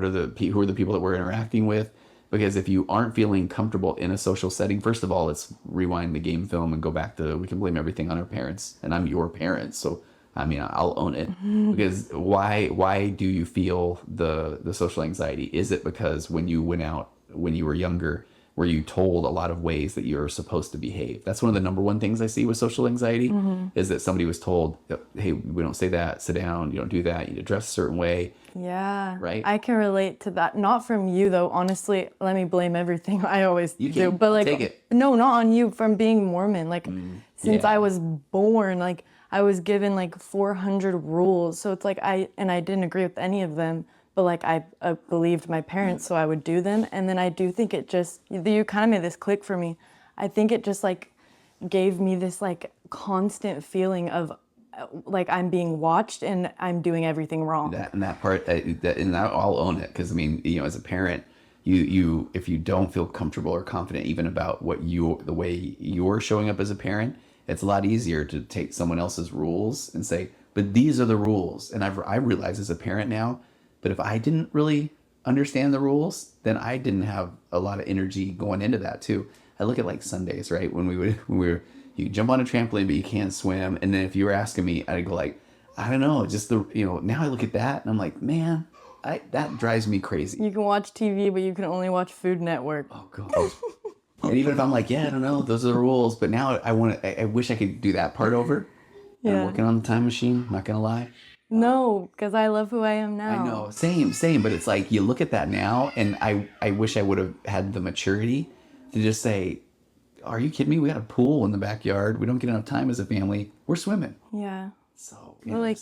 Speaker 4: the people that we're interacting with. Because if you aren't feeling comfortable in a social setting, first of all, let's rewind the game film and go back to, we can blame everything on our parents. And I'm your parent, so I mean, I'll own it. Because why do you feel the social anxiety? Is it because when you went out when you were younger, were you told a lot of ways that you're supposed to behave? That's one of the number one things I see with social anxiety is that somebody was told, hey, we don't say that, sit down, you don't do that, you need to dress a certain way.
Speaker 3: Yeah.
Speaker 4: Right?
Speaker 3: I can relate to that. Not from you though, honestly. Let me blame everything. I always do. But like,
Speaker 4: take it.
Speaker 3: No, not on you, from being Mormon. Like since I was born, like I was given like 400 rules. So it's like I didn't agree with any of them. But like I believed my parents, so I would do them. And then I do think it just, you kind of made this click for me. I think it just like gave me this like constant feeling of like I'm being watched and I'm doing everything wrong.
Speaker 4: That part, I'll own it. Because I mean, you know, as a parent, you if you don't feel comfortable or confident even about the way you're showing up as a parent, it's a lot easier to take someone else's rules and say, but these are the rules. And I realize as a parent now, but if I didn't really understand the rules, then I didn't have a lot of energy going into that too. I look at like Sundays, right? When we were, you jump on a trampoline, but you can't swim. And then if you were asking me, I'd go like, I don't know, just now I look at that and I'm like, man, that drives me crazy.
Speaker 3: You can watch TV, but you can only watch Food Network.
Speaker 4: Oh God. And even if I'm like, yeah, I don't know, those are the rules. But now I wish I could do that part over. Yeah. I'm working on the time machine, not gonna lie.
Speaker 3: No, because I love who I am now.
Speaker 4: I know, same. But it's like you look at that now, and I wish I would have had the maturity to just say, "Are you kidding me? We got a pool in the backyard. We don't get enough time as a family. We're swimming."
Speaker 3: Yeah.
Speaker 4: So,
Speaker 3: well, like,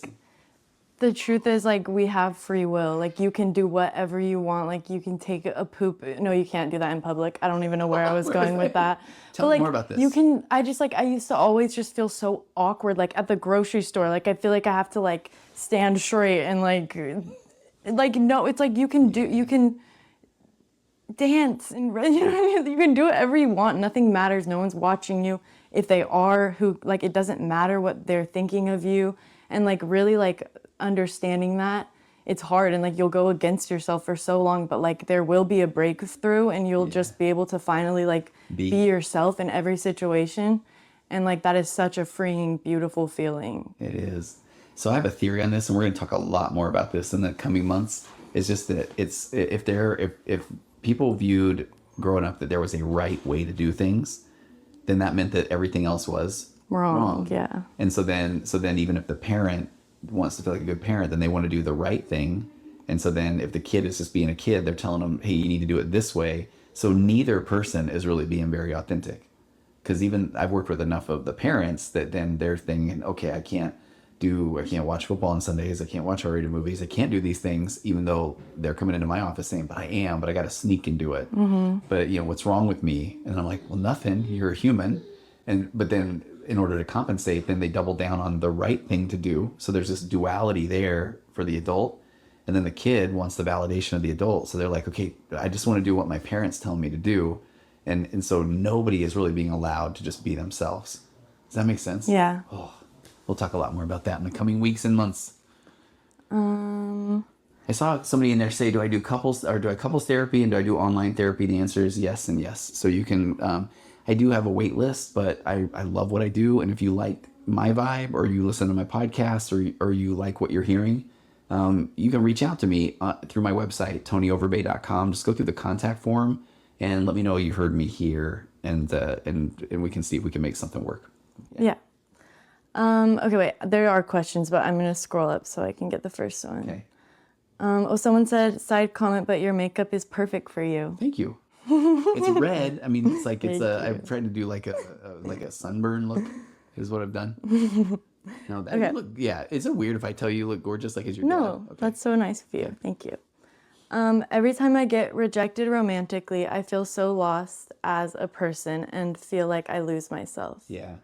Speaker 3: the truth is, like, we have free will. Like, you can do whatever you want. Like, you can take a poop. No, you can't do that in public. I don't even know where I was going with that.
Speaker 4: Tell me more about this.
Speaker 3: You can. I used to always just feel so awkward. Like at the grocery store. Like I feel like I have to like stand straight and like no. It's like you can dance and you can do whatever you want. Nothing matters. No one's watching you. If they are, it doesn't matter what they're thinking of you. And like really like understanding that. It's hard and like you'll go against yourself for so long, but like there will be a breakthrough and you'll just be able to finally like be yourself in every situation. And like that is such a freeing, beautiful feeling.
Speaker 4: It is. So I have a theory on this, and we're going to talk a lot more about this in the coming months. It's just that if people viewed growing up that there was a right way to do things, then that meant that everything else was wrong.
Speaker 3: Yeah.
Speaker 4: And so then even if the parent wants to feel like a good parent, then they want to do the right thing. And so then if the kid is just being a kid, they're telling them, hey, you need to do it this way. So neither person is really being very authentic. Because even I've worked with enough of the parents that then they're thinking, okay, I can't watch football on Sundays. I can't watch R-rated movies. I can't do these things, even though they're coming into my office saying, but I got to sneak and do it. Mm-hmm. But what's wrong with me? And I'm like, well, nothing, you're a human. But then in order to compensate, then they double down on the right thing to do. So there's this duality there for the adult. And then the kid wants the validation of the adult. So they're like, okay, I just want to do what my parents tell me to do. And so nobody is really being allowed to just be themselves. Does that make sense?
Speaker 3: Yeah.
Speaker 4: Oh, we'll talk a lot more about that in the coming weeks and months. I saw somebody in there say, do I do couples therapy and do I do online therapy? The answer is yes and yes. So you can, I do have a wait list, but I love what I do. And if you like my vibe or you listen to my podcast or you like what you're hearing, you can reach out to me through my website, tonyoverbay.com. Just go through the contact form and let me know you heard me here, and we can see if we can make something work.
Speaker 3: Yeah. Okay, wait. There are questions, but I'm gonna scroll up so I can get the first one.
Speaker 4: Okay.
Speaker 3: Someone said, side comment, but your makeup is perfect for you.
Speaker 4: Thank you. It's red. I mean, it's like it's
Speaker 3: Thank
Speaker 4: a.
Speaker 3: you.
Speaker 4: I've tried to do like a sunburn look. Is what I've done. No, that
Speaker 3: Okay.
Speaker 4: you look. Yeah, is it weird if I tell you look gorgeous like as your
Speaker 3: No,
Speaker 4: dad? Okay.
Speaker 3: that's so nice of you. Thank you. Every time I get rejected romantically, I feel so lost as a person and feel like I lose myself.
Speaker 4: Yeah.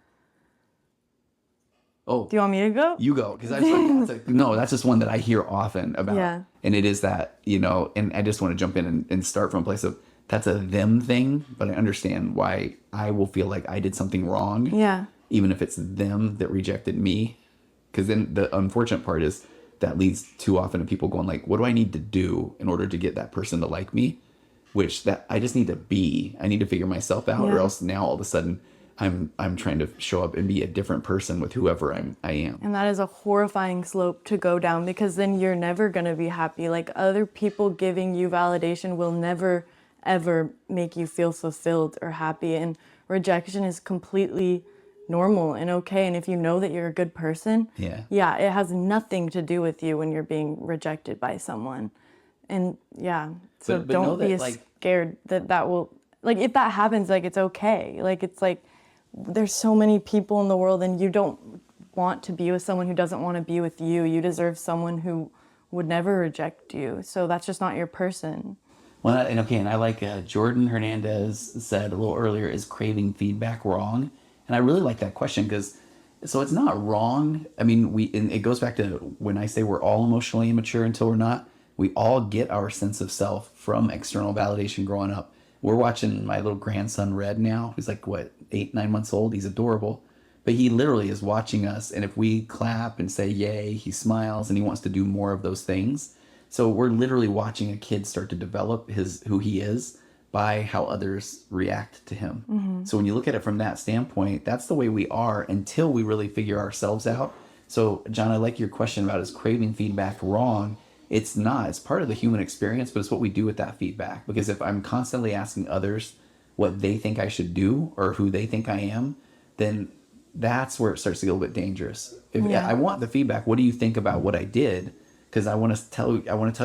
Speaker 4: Oh,
Speaker 3: Do you want me to go?
Speaker 4: you go, because that's just one that I hear often about.
Speaker 3: Yeah.
Speaker 4: And it is that, and I just want to jump in and start from a place of that's a them thing, but I understand why I will feel like I did something wrong.
Speaker 3: Yeah.
Speaker 4: Even if it's them that rejected me. Because then the unfortunate part is that leads too often to people going like, what do I need to do in order to get that person to like me? Which that I just need to be. I need to figure myself out, or
Speaker 3: Yeah.
Speaker 4: else now all of a sudden I'm trying to show up and be a different person with whoever I am.
Speaker 3: And that is a horrifying slope to go down, because then you're never going to be happy. Like, other people giving you validation will never, ever make you feel fulfilled or happy. And rejection is completely normal and okay. And if you know that you're a good person,
Speaker 4: Yeah.
Speaker 3: it has nothing to do with you when you're being rejected by someone. And so
Speaker 4: But know
Speaker 3: don't be
Speaker 4: that, like,
Speaker 3: scared that will, like, if that happens, like, it's okay. Like, it's like, there's so many people in the world, and you don't want to be with someone who doesn't want to be with you. You deserve someone who would never reject you. So that's just not your person.
Speaker 4: Well, and I like Jordan Hernandez said a little earlier, is craving feedback wrong? And I really like that question, because so it's not wrong. I mean, and it goes back to when I say we're all emotionally immature until we're not. We all get our sense of self from external validation growing up. We're watching my little grandson Red now, who's like, 8, 9 months old. He's adorable. But he literally is watching us. And if we clap and say, yay, he smiles and he wants to do more of those things. So we're literally watching a kid start to develop who he is by how others react to him. Mm-hmm. So when you look at it from that standpoint, that's the way we are until we really figure ourselves out. So John, I like your question about is craving feedback wrong? It's not. It's part of the human experience, but it's what we do with that feedback. Because if I'm constantly asking others what they think I should do or who they think I am, then that's where it starts to get a little bit dangerous. If I want the feedback, what do you think about what I did? Because I want to tell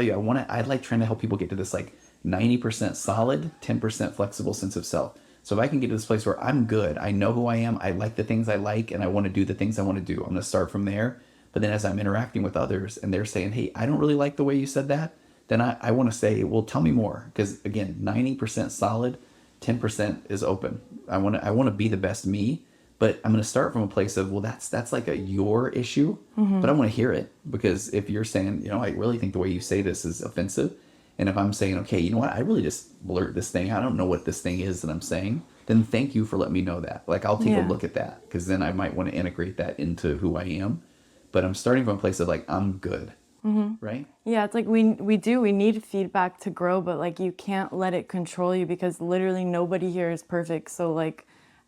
Speaker 4: you, I like trying to help people get to this like 90% solid, 10% flexible sense of self. So if I can get to this place where I'm good, I know who I am, I like the things I like, and I want to do the things I want to do. I'm going to start from there. But then as I'm interacting with others and they're saying, hey, I don't really like the way you said that, then I want to say, well, tell me more. Because again, 90% solid, 10% is open. I want to be the best me, but I'm going to start from a place of, well, that's like your issue, but I want to hear it. Because if you're saying, I really think the way you say this is offensive. And if I'm saying, okay, you know what, I really just blurt this thing. I don't know what this thing is that I'm saying. Then thank you for letting me know that. Like, I'll take a look at that, because then I might want to integrate that into who I am. But I'm starting from a place of like, I'm good, right?
Speaker 3: Yeah, it's like we need feedback to grow, but like, you can't let it control you, because literally nobody here is perfect. So like,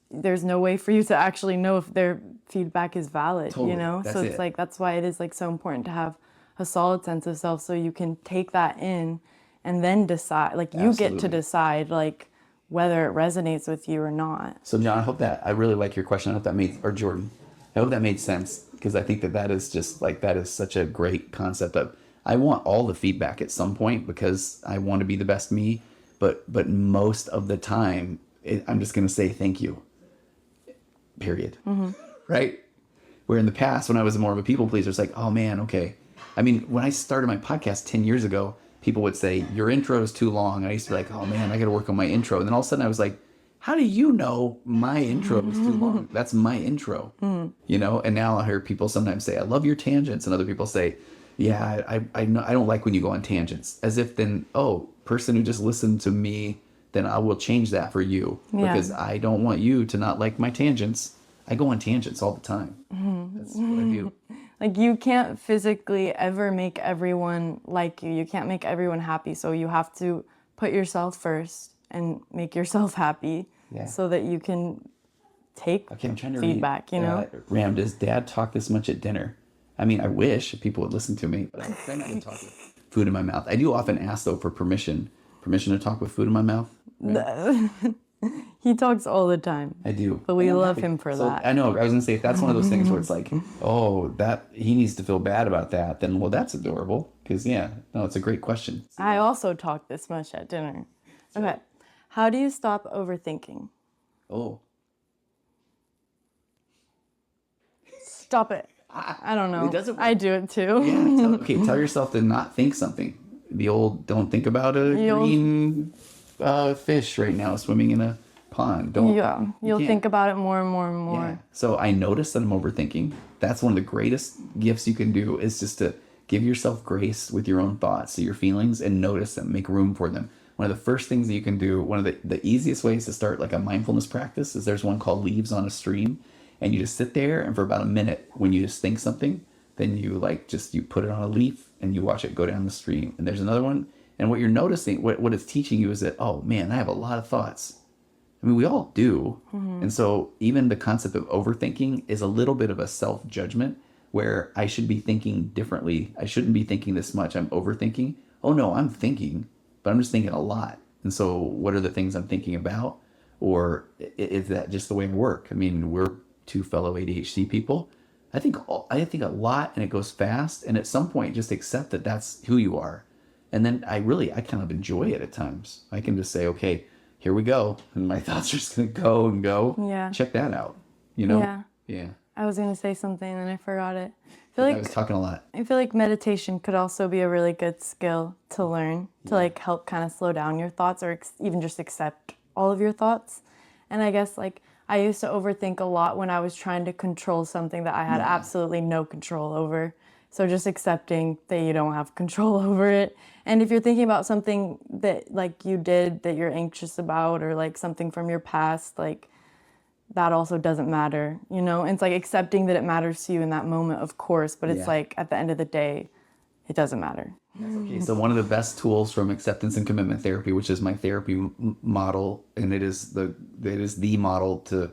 Speaker 3: there's no way for you to actually know if their feedback is valid,
Speaker 4: Totally.
Speaker 3: So it's like, that's why it is like so important to have a solid sense of self, so you can take that in and then decide, like, you get to decide like whether it resonates with you or not.
Speaker 4: So John, I really like your question. I hope that Jordan, I hope that made sense. Because I think that is just like, that is such a great concept of, I want all the feedback at some point because I want to be the best me. But most of the time, I'm just going to say thank you, period. Mm-hmm. Right? Where in the past, when I was more of a people pleaser, it's like, oh man, okay. I mean, when I started my podcast 10 years ago, people would say, your intro is too long. And I used to be like, oh man, I got to work on my intro. And then all of a sudden I was like, how do you know my intro is too long? That's my intro, And now I hear people sometimes say, I love your tangents. And other people say, yeah, I don't like when you go on tangents. As if then, person who just listened to me, then I will change that for you. Yeah. Because I don't want you to not like my tangents. I go on tangents all the time. Mm-hmm. That's what I do.
Speaker 3: Like, you can't physically ever make everyone like you. You can't make everyone happy. So you have to put yourself first and make yourself happy, so that you can take feedback,
Speaker 4: Ram, does Dad talk this much at dinner? I mean, I wish people would listen to me, but I'm trying not to talk with food in my mouth. I do often ask, though, for permission to talk with food in my mouth. Right?
Speaker 3: He talks all the time.
Speaker 4: I do.
Speaker 3: But we
Speaker 4: And I'm
Speaker 3: love
Speaker 4: happy.
Speaker 3: him for
Speaker 4: So,
Speaker 3: that.
Speaker 4: I know. I was going to say, if that's one of those things where it's like, oh, that he needs to feel bad about that, then, well, that's adorable. Because, yeah, no, it's a great question.
Speaker 3: I also talk this much at dinner. Okay. How do you stop overthinking?
Speaker 4: Oh.
Speaker 3: Stop it. I don't know.
Speaker 4: It doesn't work.
Speaker 3: I do it too.
Speaker 4: Yeah. Tell yourself to not think something. The old, don't think about a green fish right now swimming in a pond. Don't.
Speaker 3: Yeah. You'll
Speaker 4: can't.
Speaker 3: think about it more and more and more.
Speaker 4: Yeah. So I notice that I'm overthinking. That's one of the greatest gifts you can do, is just to give yourself grace with your own thoughts, so your feelings, and notice them, make room for them. One of the first things that you can do, one of the easiest ways to start like a mindfulness practice, is there's one called Leaves on a Stream. And you just sit there, and for about a minute, when you just think something, then you you put it on a leaf and you watch it go down the stream. And there's another one. And what you're noticing, what it's teaching you is that, oh man, I have a lot of thoughts. I mean, we all do. Mm-hmm. And so even the concept of overthinking is a little bit of a self-judgment, where I should be thinking differently. I shouldn't be thinking this much. I'm overthinking. Oh no, I'm thinking, but I'm just thinking a lot. And so what are the things I'm thinking about? Or is that just the way I work? I mean, we're two fellow ADHD people. I think a lot, and it goes fast. And at some point, just accept that that's who you are. And then I kind of enjoy it at times. I can just say, okay, here we go. And my thoughts are just going to go and go.
Speaker 3: Yeah.
Speaker 4: Check that out. You know?
Speaker 3: Yeah.
Speaker 4: Yeah.
Speaker 3: I was going to say something and I forgot it.
Speaker 4: I was talking a lot.
Speaker 3: I feel like meditation could also be a really good skill to learn, to like help kind of slow down your thoughts, or even just accept all of your thoughts. And I guess like I used to overthink a lot when I was trying to control something that I had absolutely no control over. So just accepting that you don't have control over it. And if you're thinking about something that like you did that you're anxious about, or like something from your past, like that also doesn't matter, you know? And it's like accepting that it matters to you in that moment, of course, but it's like at the end of the day, it doesn't matter.
Speaker 4: Okay, so one of the best tools from acceptance and commitment therapy, which is my therapy model, and it is the model to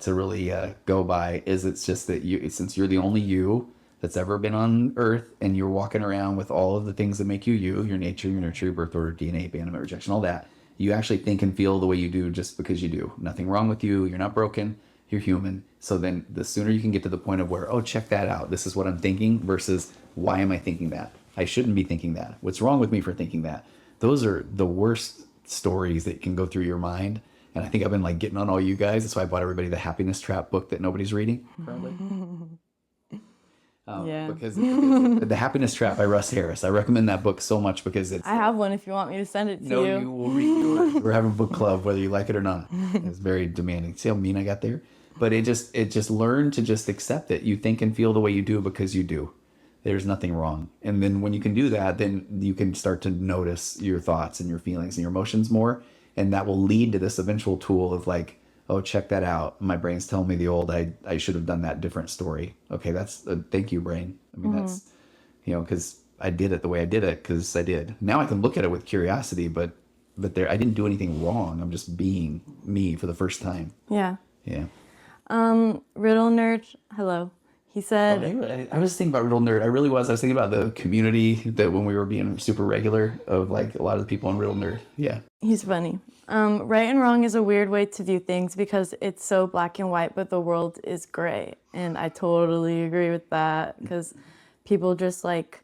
Speaker 4: really go by, is it's just that since you're the only you that's ever been on Earth, and you're walking around with all of the things that make you, your nature, your nurture, your birth order, DNA, abandonment, rejection, all that, you actually think and feel the way you do just because you do. Nothing wrong with you. You're not broken. You're human. So then the sooner you can get to the point of where, oh, check that out. This is what I'm thinking, versus why am I thinking that? I shouldn't be thinking that. What's wrong with me for thinking that? Those are the worst stories that can go through your mind. And I think I've been like getting on all you guys. That's why I bought everybody the Happiness Trap book that nobody's reading. Probably. Because the Happiness Trap by Russ Harris. I recommend that book so much because it's...
Speaker 3: I have one if you want me to send it to you.
Speaker 4: No, you will read yours. We're having a book club, whether you like it or not. It's very demanding. See how mean I got there? But it just learn to just accept it. You think and feel the way you do because you do. There's nothing wrong. And then when you can do that, then you can start to notice your thoughts and your feelings and your emotions more. And that will lead to this eventual tool of like, oh, check that out. My brain's telling me the old, I should have done that different story. Okay, that's thank you, brain. I mean, that's, because I did it the way I did it because I did. Now I can look at it with curiosity, but there, I didn't do anything wrong. I'm just being me for the first time.
Speaker 3: Yeah.
Speaker 4: Yeah.
Speaker 3: Riddle Nerd, hello. He said...
Speaker 4: I was thinking about Riddle Nerd. I really was. I was thinking about the community that when we were being super regular of like a lot of the people on Riddle Nerd. Yeah.
Speaker 3: He's funny. Right and wrong is a weird way to view things because it's so black and white, but the world is gray. And I totally agree with that because people just like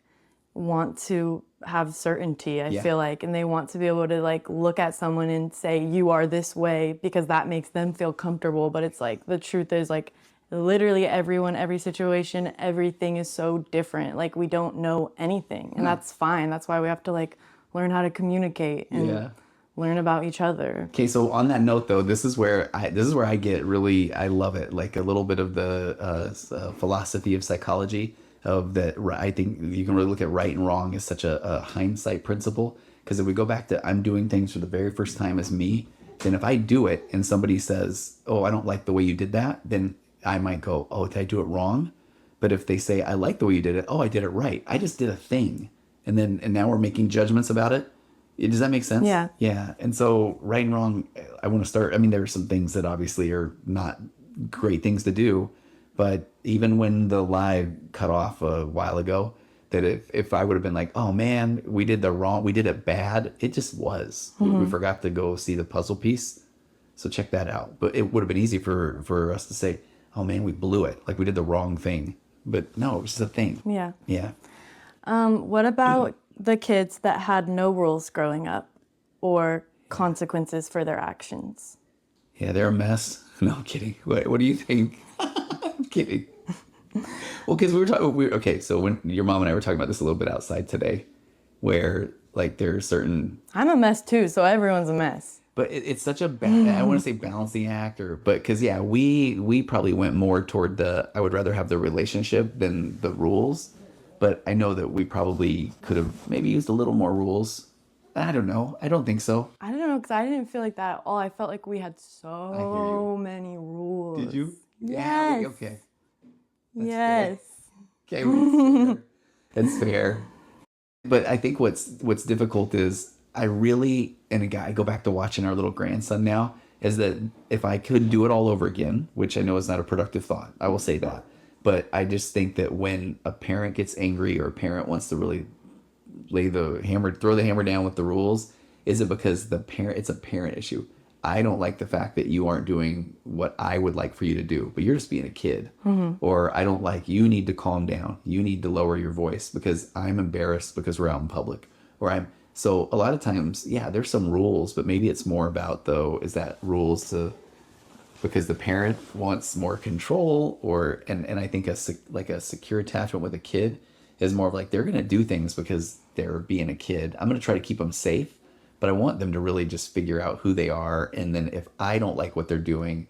Speaker 3: want to have certainty, I feel like, and they want to be able to like look at someone and say, you are this way, because that makes them feel comfortable. But it's like, the truth is like, literally everyone, every situation, everything is so different. Like we don't know anything, and that's fine. That's why we have to like learn how to communicate and learn about each other. Okay,
Speaker 4: so on that note though, this is where I get really, I love it, like a little bit of the philosophy of psychology of that. I think you can really look at right and wrong as such a hindsight principle, because if we go back to I'm doing things for the very first time as me, then if I do it and somebody says, oh, I don't like the way you did that, then I might go, oh, did I do it wrong? But if they say, I like the way you did it, oh, I did it right. I just did a thing. And now we're making judgments about it. Does that make sense?
Speaker 3: Yeah.
Speaker 4: Yeah. And so right and wrong, I want to start. I mean, there are some things that obviously are not great things to do. But even when the live cut off a while ago, that if I would have been like, oh man, we did it bad. It just was. We forgot to go see the puzzle piece. So check that out. But it would have been easy for us to say, oh man, we blew it. Like we did the wrong thing. But no, it was just a thing.
Speaker 3: Yeah.
Speaker 4: Yeah.
Speaker 3: What about the kids that had no rules growing up or consequences for their actions?
Speaker 4: Yeah, they're a mess. No, I'm kidding. What do you think? I'm kidding. Well, because we were talking, okay, so when your mom and I were talking about this a little bit outside today, where like there are certain...
Speaker 3: I'm a mess too, so everyone's a mess.
Speaker 4: But it's such a bad, I don't want to say balancing act, but because, yeah, we probably went more toward the, I would rather have the relationship than the rules. But I know that we probably could have maybe used a little more rules. I don't know. I don't think so.
Speaker 3: I don't know, because I didn't feel like that at all. I felt like we had so many rules.
Speaker 4: Did you?
Speaker 3: Yes.
Speaker 4: Yeah, okay.
Speaker 3: Yes.
Speaker 4: Fair. Okay, that's fair. But I think what's difficult is I really, and again, I go back to watching our little grandson now, is that if I could do it all over again, which I know is not a productive thought, I will say that. But I just think that when a parent gets angry or a parent wants to really throw the hammer down with the rules, is it because it's a parent issue? I don't like the fact that you aren't doing what I would like for you to do, but you're just being a kid. Mm-hmm. Or I don't like, you need to calm down. You need to lower your voice because I'm embarrassed because we're out in public. So a lot of times, yeah, there's some rules, but maybe it's more about is that rules because the parent wants more control and I think a secure attachment with a kid is more of like, they're going to do things because they're being a kid. I'm going to try to keep them safe, but I want them to really just figure out who they are. And then if I don't like what they're doing,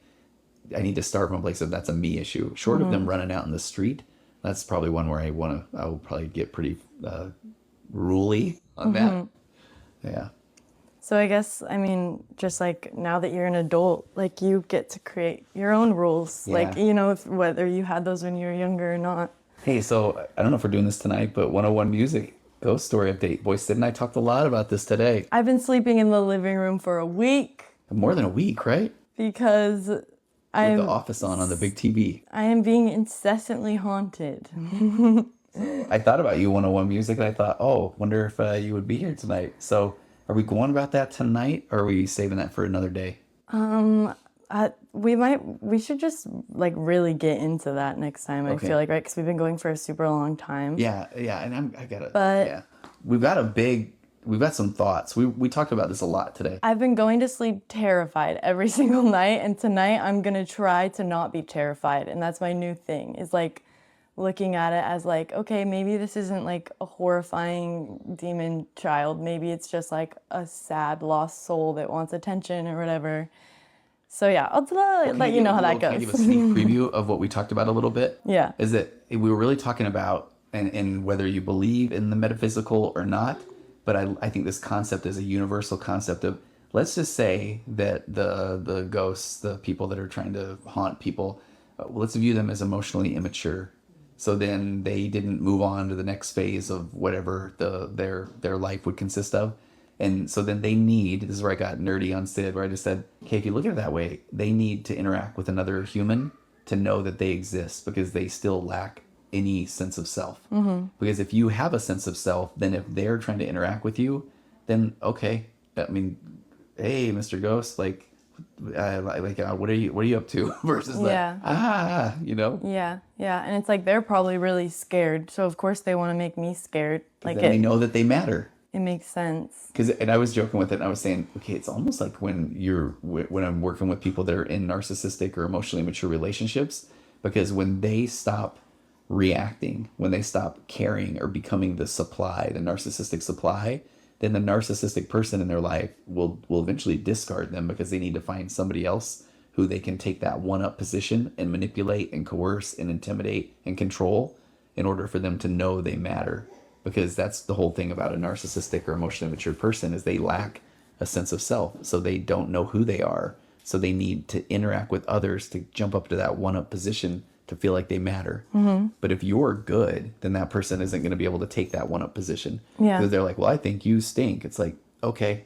Speaker 4: I need to start from a place of that's a me issue. Short of them running out in the street, that's probably one where I will probably get pretty ruly on that. Yeah.
Speaker 3: So I guess, I mean, just like now that you're an adult, like you get to create your own rules.
Speaker 4: Yeah.
Speaker 3: Like, whether you had those when you were younger or not.
Speaker 4: Hey, so I don't know if we're doing this tonight, but 101 Music Ghost Story Update. Boy, Sid and I talked a lot about this today.
Speaker 3: I've been sleeping in the living room for a week.
Speaker 4: More than a week, right?
Speaker 3: Because
Speaker 4: With the Office on the big TV.
Speaker 3: I am being incessantly haunted.
Speaker 4: I thought about you, 101 Music, and I thought, wonder if you would be here tonight. So are we going about that tonight, or are we saving that for another day?
Speaker 3: We should just like really get into that next time. Okay. I feel like, right? Because we've been going for a super long time.
Speaker 4: Yeah, and we've got some thoughts. We talked about this a lot today.
Speaker 3: I've been going to sleep terrified every single night, and tonight I'm gonna try to not be terrified, and that's my new thing. Is like looking at it as like, okay, maybe this isn't like a horrifying demon child. Maybe it's just like a sad lost soul that wants attention or whatever. So yeah, I'll let you know how that goes.
Speaker 4: Can I give a sneak preview of what we talked about a little bit?
Speaker 3: Yeah.
Speaker 4: Is that we were really talking about, and whether you believe in the metaphysical or not, but I think this concept is a universal concept of, let's just say that the ghosts, the people that are trying to haunt people, let's view them as emotionally immature. So then they didn't move on to the next phase of whatever their life would consist of. And so then this is where I got nerdy on Sid, where I just said, okay, if you look at it that way, they need to interact with another human to know that they exist, because they still lack any sense of self. Mm-hmm. Because if you have a sense of self, then if they're trying to interact with you, then okay, I mean, hey, Mr. Ghost, what are you up to? Versus
Speaker 3: Yeah, and it's like they're probably really scared, so of course they want to make me scared. Like
Speaker 4: they know that they matter.
Speaker 3: It makes sense.
Speaker 4: And I was joking with it, and I was saying, okay, it's almost like when I'm working with people that are in narcissistic or emotionally immature relationships, because when they stop reacting, when they stop caring or becoming the narcissistic supply, then the narcissistic person in their life will eventually discard them, because they need to find somebody else who they can take that one-up position and manipulate and coerce and intimidate and control in order for them to know they matter. Because that's the whole thing about a narcissistic or emotionally immature person, is they lack a sense of self. So they don't know who they are. So they need to interact with others to jump up to that one-up position to feel like they matter. Mm-hmm. But if you're good, then that person isn't going to be able to take that one-up position. Yeah. Because they're like, well, I think you stink. It's like, okay,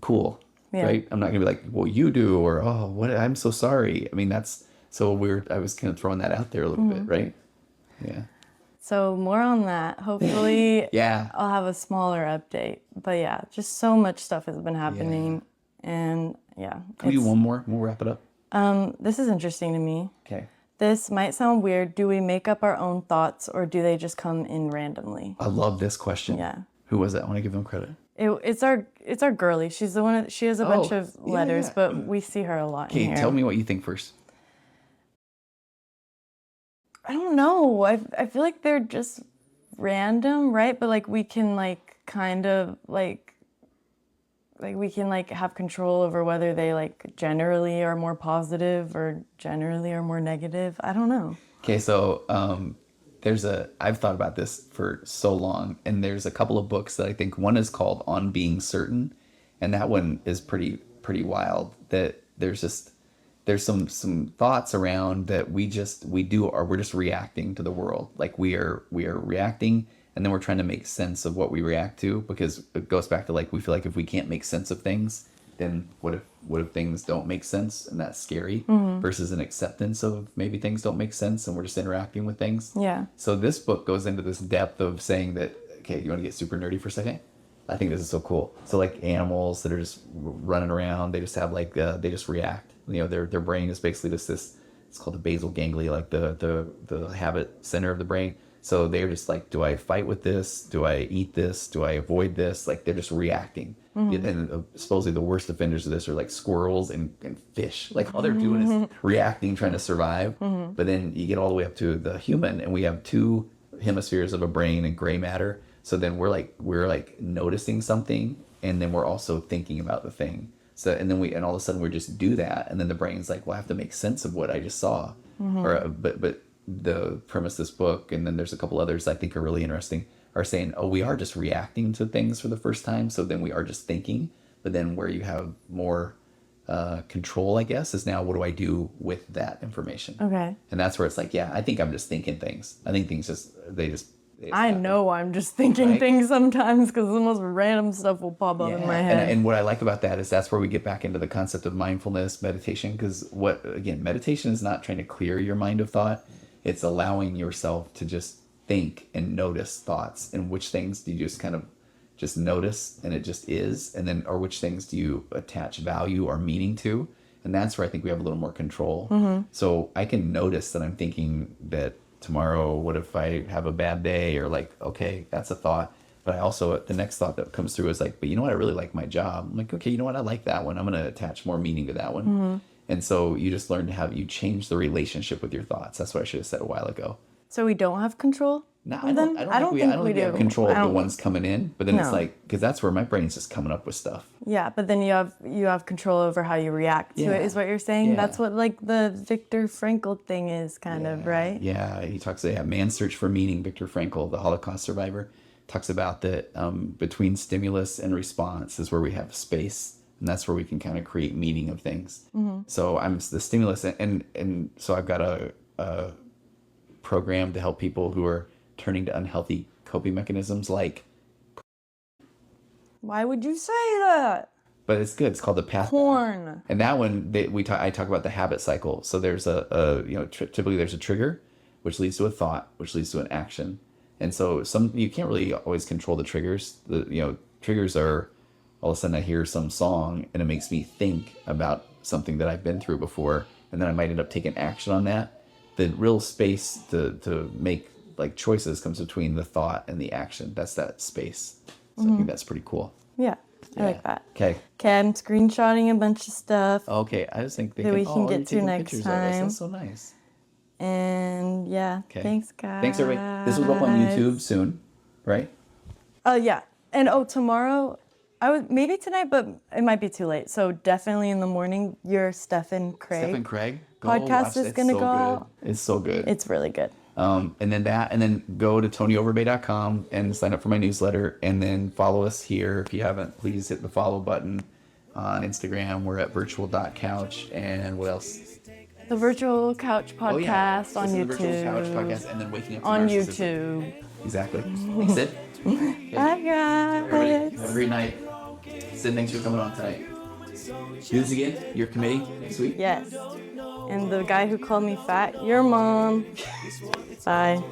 Speaker 4: cool. Yeah. Right? I'm not going to be like, well, you do, or, oh, what? I'm so sorry. I mean, that's so weird. I was kind of throwing that out there a little bit, right? Yeah.
Speaker 3: So more on that. Hopefully
Speaker 4: yeah.
Speaker 3: I'll have a smaller update. But yeah, just so much stuff has been happening. And yeah.
Speaker 4: Can we do one more? We'll wrap it up.
Speaker 3: This is interesting to me.
Speaker 4: Okay.
Speaker 3: This might sound weird. Do we make up our own thoughts or do they just come in randomly?
Speaker 4: I love this question.
Speaker 3: Yeah.
Speaker 4: Who was that? I want to give them credit.
Speaker 3: It's our girly. She's the one. She has a bunch of letters, but we see her a lot in
Speaker 4: Okay,
Speaker 3: here.
Speaker 4: tell me what you think first.
Speaker 3: I don't know. I feel like they're just random, right? But like we can like kind of like we can like have control over whether they like generally are more positive or generally are more negative. I don't know.
Speaker 4: Okay, so I've thought about this for so long, and there's a couple of books that I think one is called On Being Certain, and that one is pretty wild. That there's some thoughts around that we're just reacting to the world. Like we are reacting, and then we're trying to make sense of what we react to, because it goes back to like we feel like if we can't make sense of things, then what if things don't make sense, and that's scary, versus an acceptance of maybe things don't make sense and we're just interacting with things.
Speaker 3: Yeah.
Speaker 4: So this book goes into this depth of saying that, okay, you want to get super nerdy for a second? I think this is so cool. So like animals that are just running around, they just have like they just react. You know, their brain is basically just this. It's called the basal ganglia, like the habit center of the brain. So they're just like, do I fight with this? Do I eat this? Do I avoid this? Like they're just reacting. And supposedly the worst offenders of this are like squirrels and fish. Like all they're doing is reacting, trying to survive. But then you get all the way up to the human, and we have two hemispheres of a brain and gray matter. So then we're like noticing something, and then we're also thinking about the thing. So and all of a sudden we just do that, and then the brain's like, well, I have to make sense of what I just saw. But the premise of this book, and then there's a couple others I think are really interesting, are saying, oh, we are just reacting to things for the first time, so then we are just thinking. But then where you have more control, I guess, is now what do I do with that information?
Speaker 3: Okay.
Speaker 4: And that's where it's like, yeah, I think I'm just thinking things. I think things they
Speaker 3: I
Speaker 4: happen.
Speaker 3: know I'm just thinking
Speaker 4: Right?
Speaker 3: things sometimes because the most random stuff will pop up in my head.
Speaker 4: And what I like about that is that's where we get back into the concept of mindfulness, meditation, because meditation is not trying to clear your mind of thought. It's allowing yourself to just think and notice thoughts, and which things do you just kind of just notice and it just is, and then or which things do you attach value or meaning to, and that's where I think we have a little more control. So I can notice that I'm thinking that tomorrow, what if I have a bad day, or like, okay, that's a thought. But I also, the next thought that comes through is like, but you know what, I really like my job. I'm like, okay, you know what, I like that one. I'm going to attach more meaning to that one. And so you just learn to you change the relationship with your thoughts. That's what I should have said a while ago.
Speaker 3: So we don't have control?
Speaker 4: No,
Speaker 3: I don't think we do.
Speaker 4: have control of the ones coming in, but then it's like, because that's where my brain's just coming up with stuff.
Speaker 3: Yeah, but then you have control over how you react to it, is what you're saying?
Speaker 4: Yeah.
Speaker 3: That's what like the Viktor Frankl thing is kind of, right?
Speaker 4: Yeah, he talks about Man's Search for Meaning. Viktor Frankl, the Holocaust survivor, talks about that between stimulus and response is where we have space, and that's where we can kind of create meaning of things. So I'm the stimulus, and so I've got a program to help people who are turning to unhealthy coping mechanisms like.
Speaker 3: Why would you say that?
Speaker 4: But it's good. It's called the path.
Speaker 3: Porn.
Speaker 4: And that one, I talk about the habit cycle. So there's typically there's a trigger, which leads to a thought, which leads to an action. And so you can't really always control the triggers. Triggers are, all of a sudden I hear some song and it makes me think about something that I've been through before, and then I might end up taking action on that. The real space to make like choices comes between the thought and the action. That's that space. So I think that's pretty cool.
Speaker 3: Yeah, I like that.
Speaker 4: Okay,
Speaker 3: I'm screenshotting a bunch of stuff.
Speaker 4: Okay, I just think
Speaker 3: we can get to next
Speaker 4: pictures of us.
Speaker 3: time.
Speaker 4: That's so nice.
Speaker 3: And yeah, thanks guys.
Speaker 4: Thanks everybody. This will go up on YouTube soon, right?
Speaker 3: Yeah. And tomorrow, maybe tonight, but it might be too late. So definitely in the morning, your Stephen Craig podcast is going to go out.
Speaker 4: It's so good.
Speaker 3: It's really good.
Speaker 4: And then go to TonyOverbay.com and sign up for my newsletter, and then follow us here. If you haven't, please hit the follow button on Instagram. We're at virtual.couch. And what else?
Speaker 3: The Virtual Couch podcast on YouTube.
Speaker 4: The Virtual Couch podcast, and then Waking Up to
Speaker 3: on
Speaker 4: Narcissism.
Speaker 3: YouTube.
Speaker 4: Exactly. Thanks, Sid. Okay.
Speaker 3: Bye, guys.
Speaker 4: Everybody, have a great night. Sid, thanks for coming on tonight. Do this again? Your committee next week?
Speaker 3: Yes. And the guy who called me fat, your mom. Bye.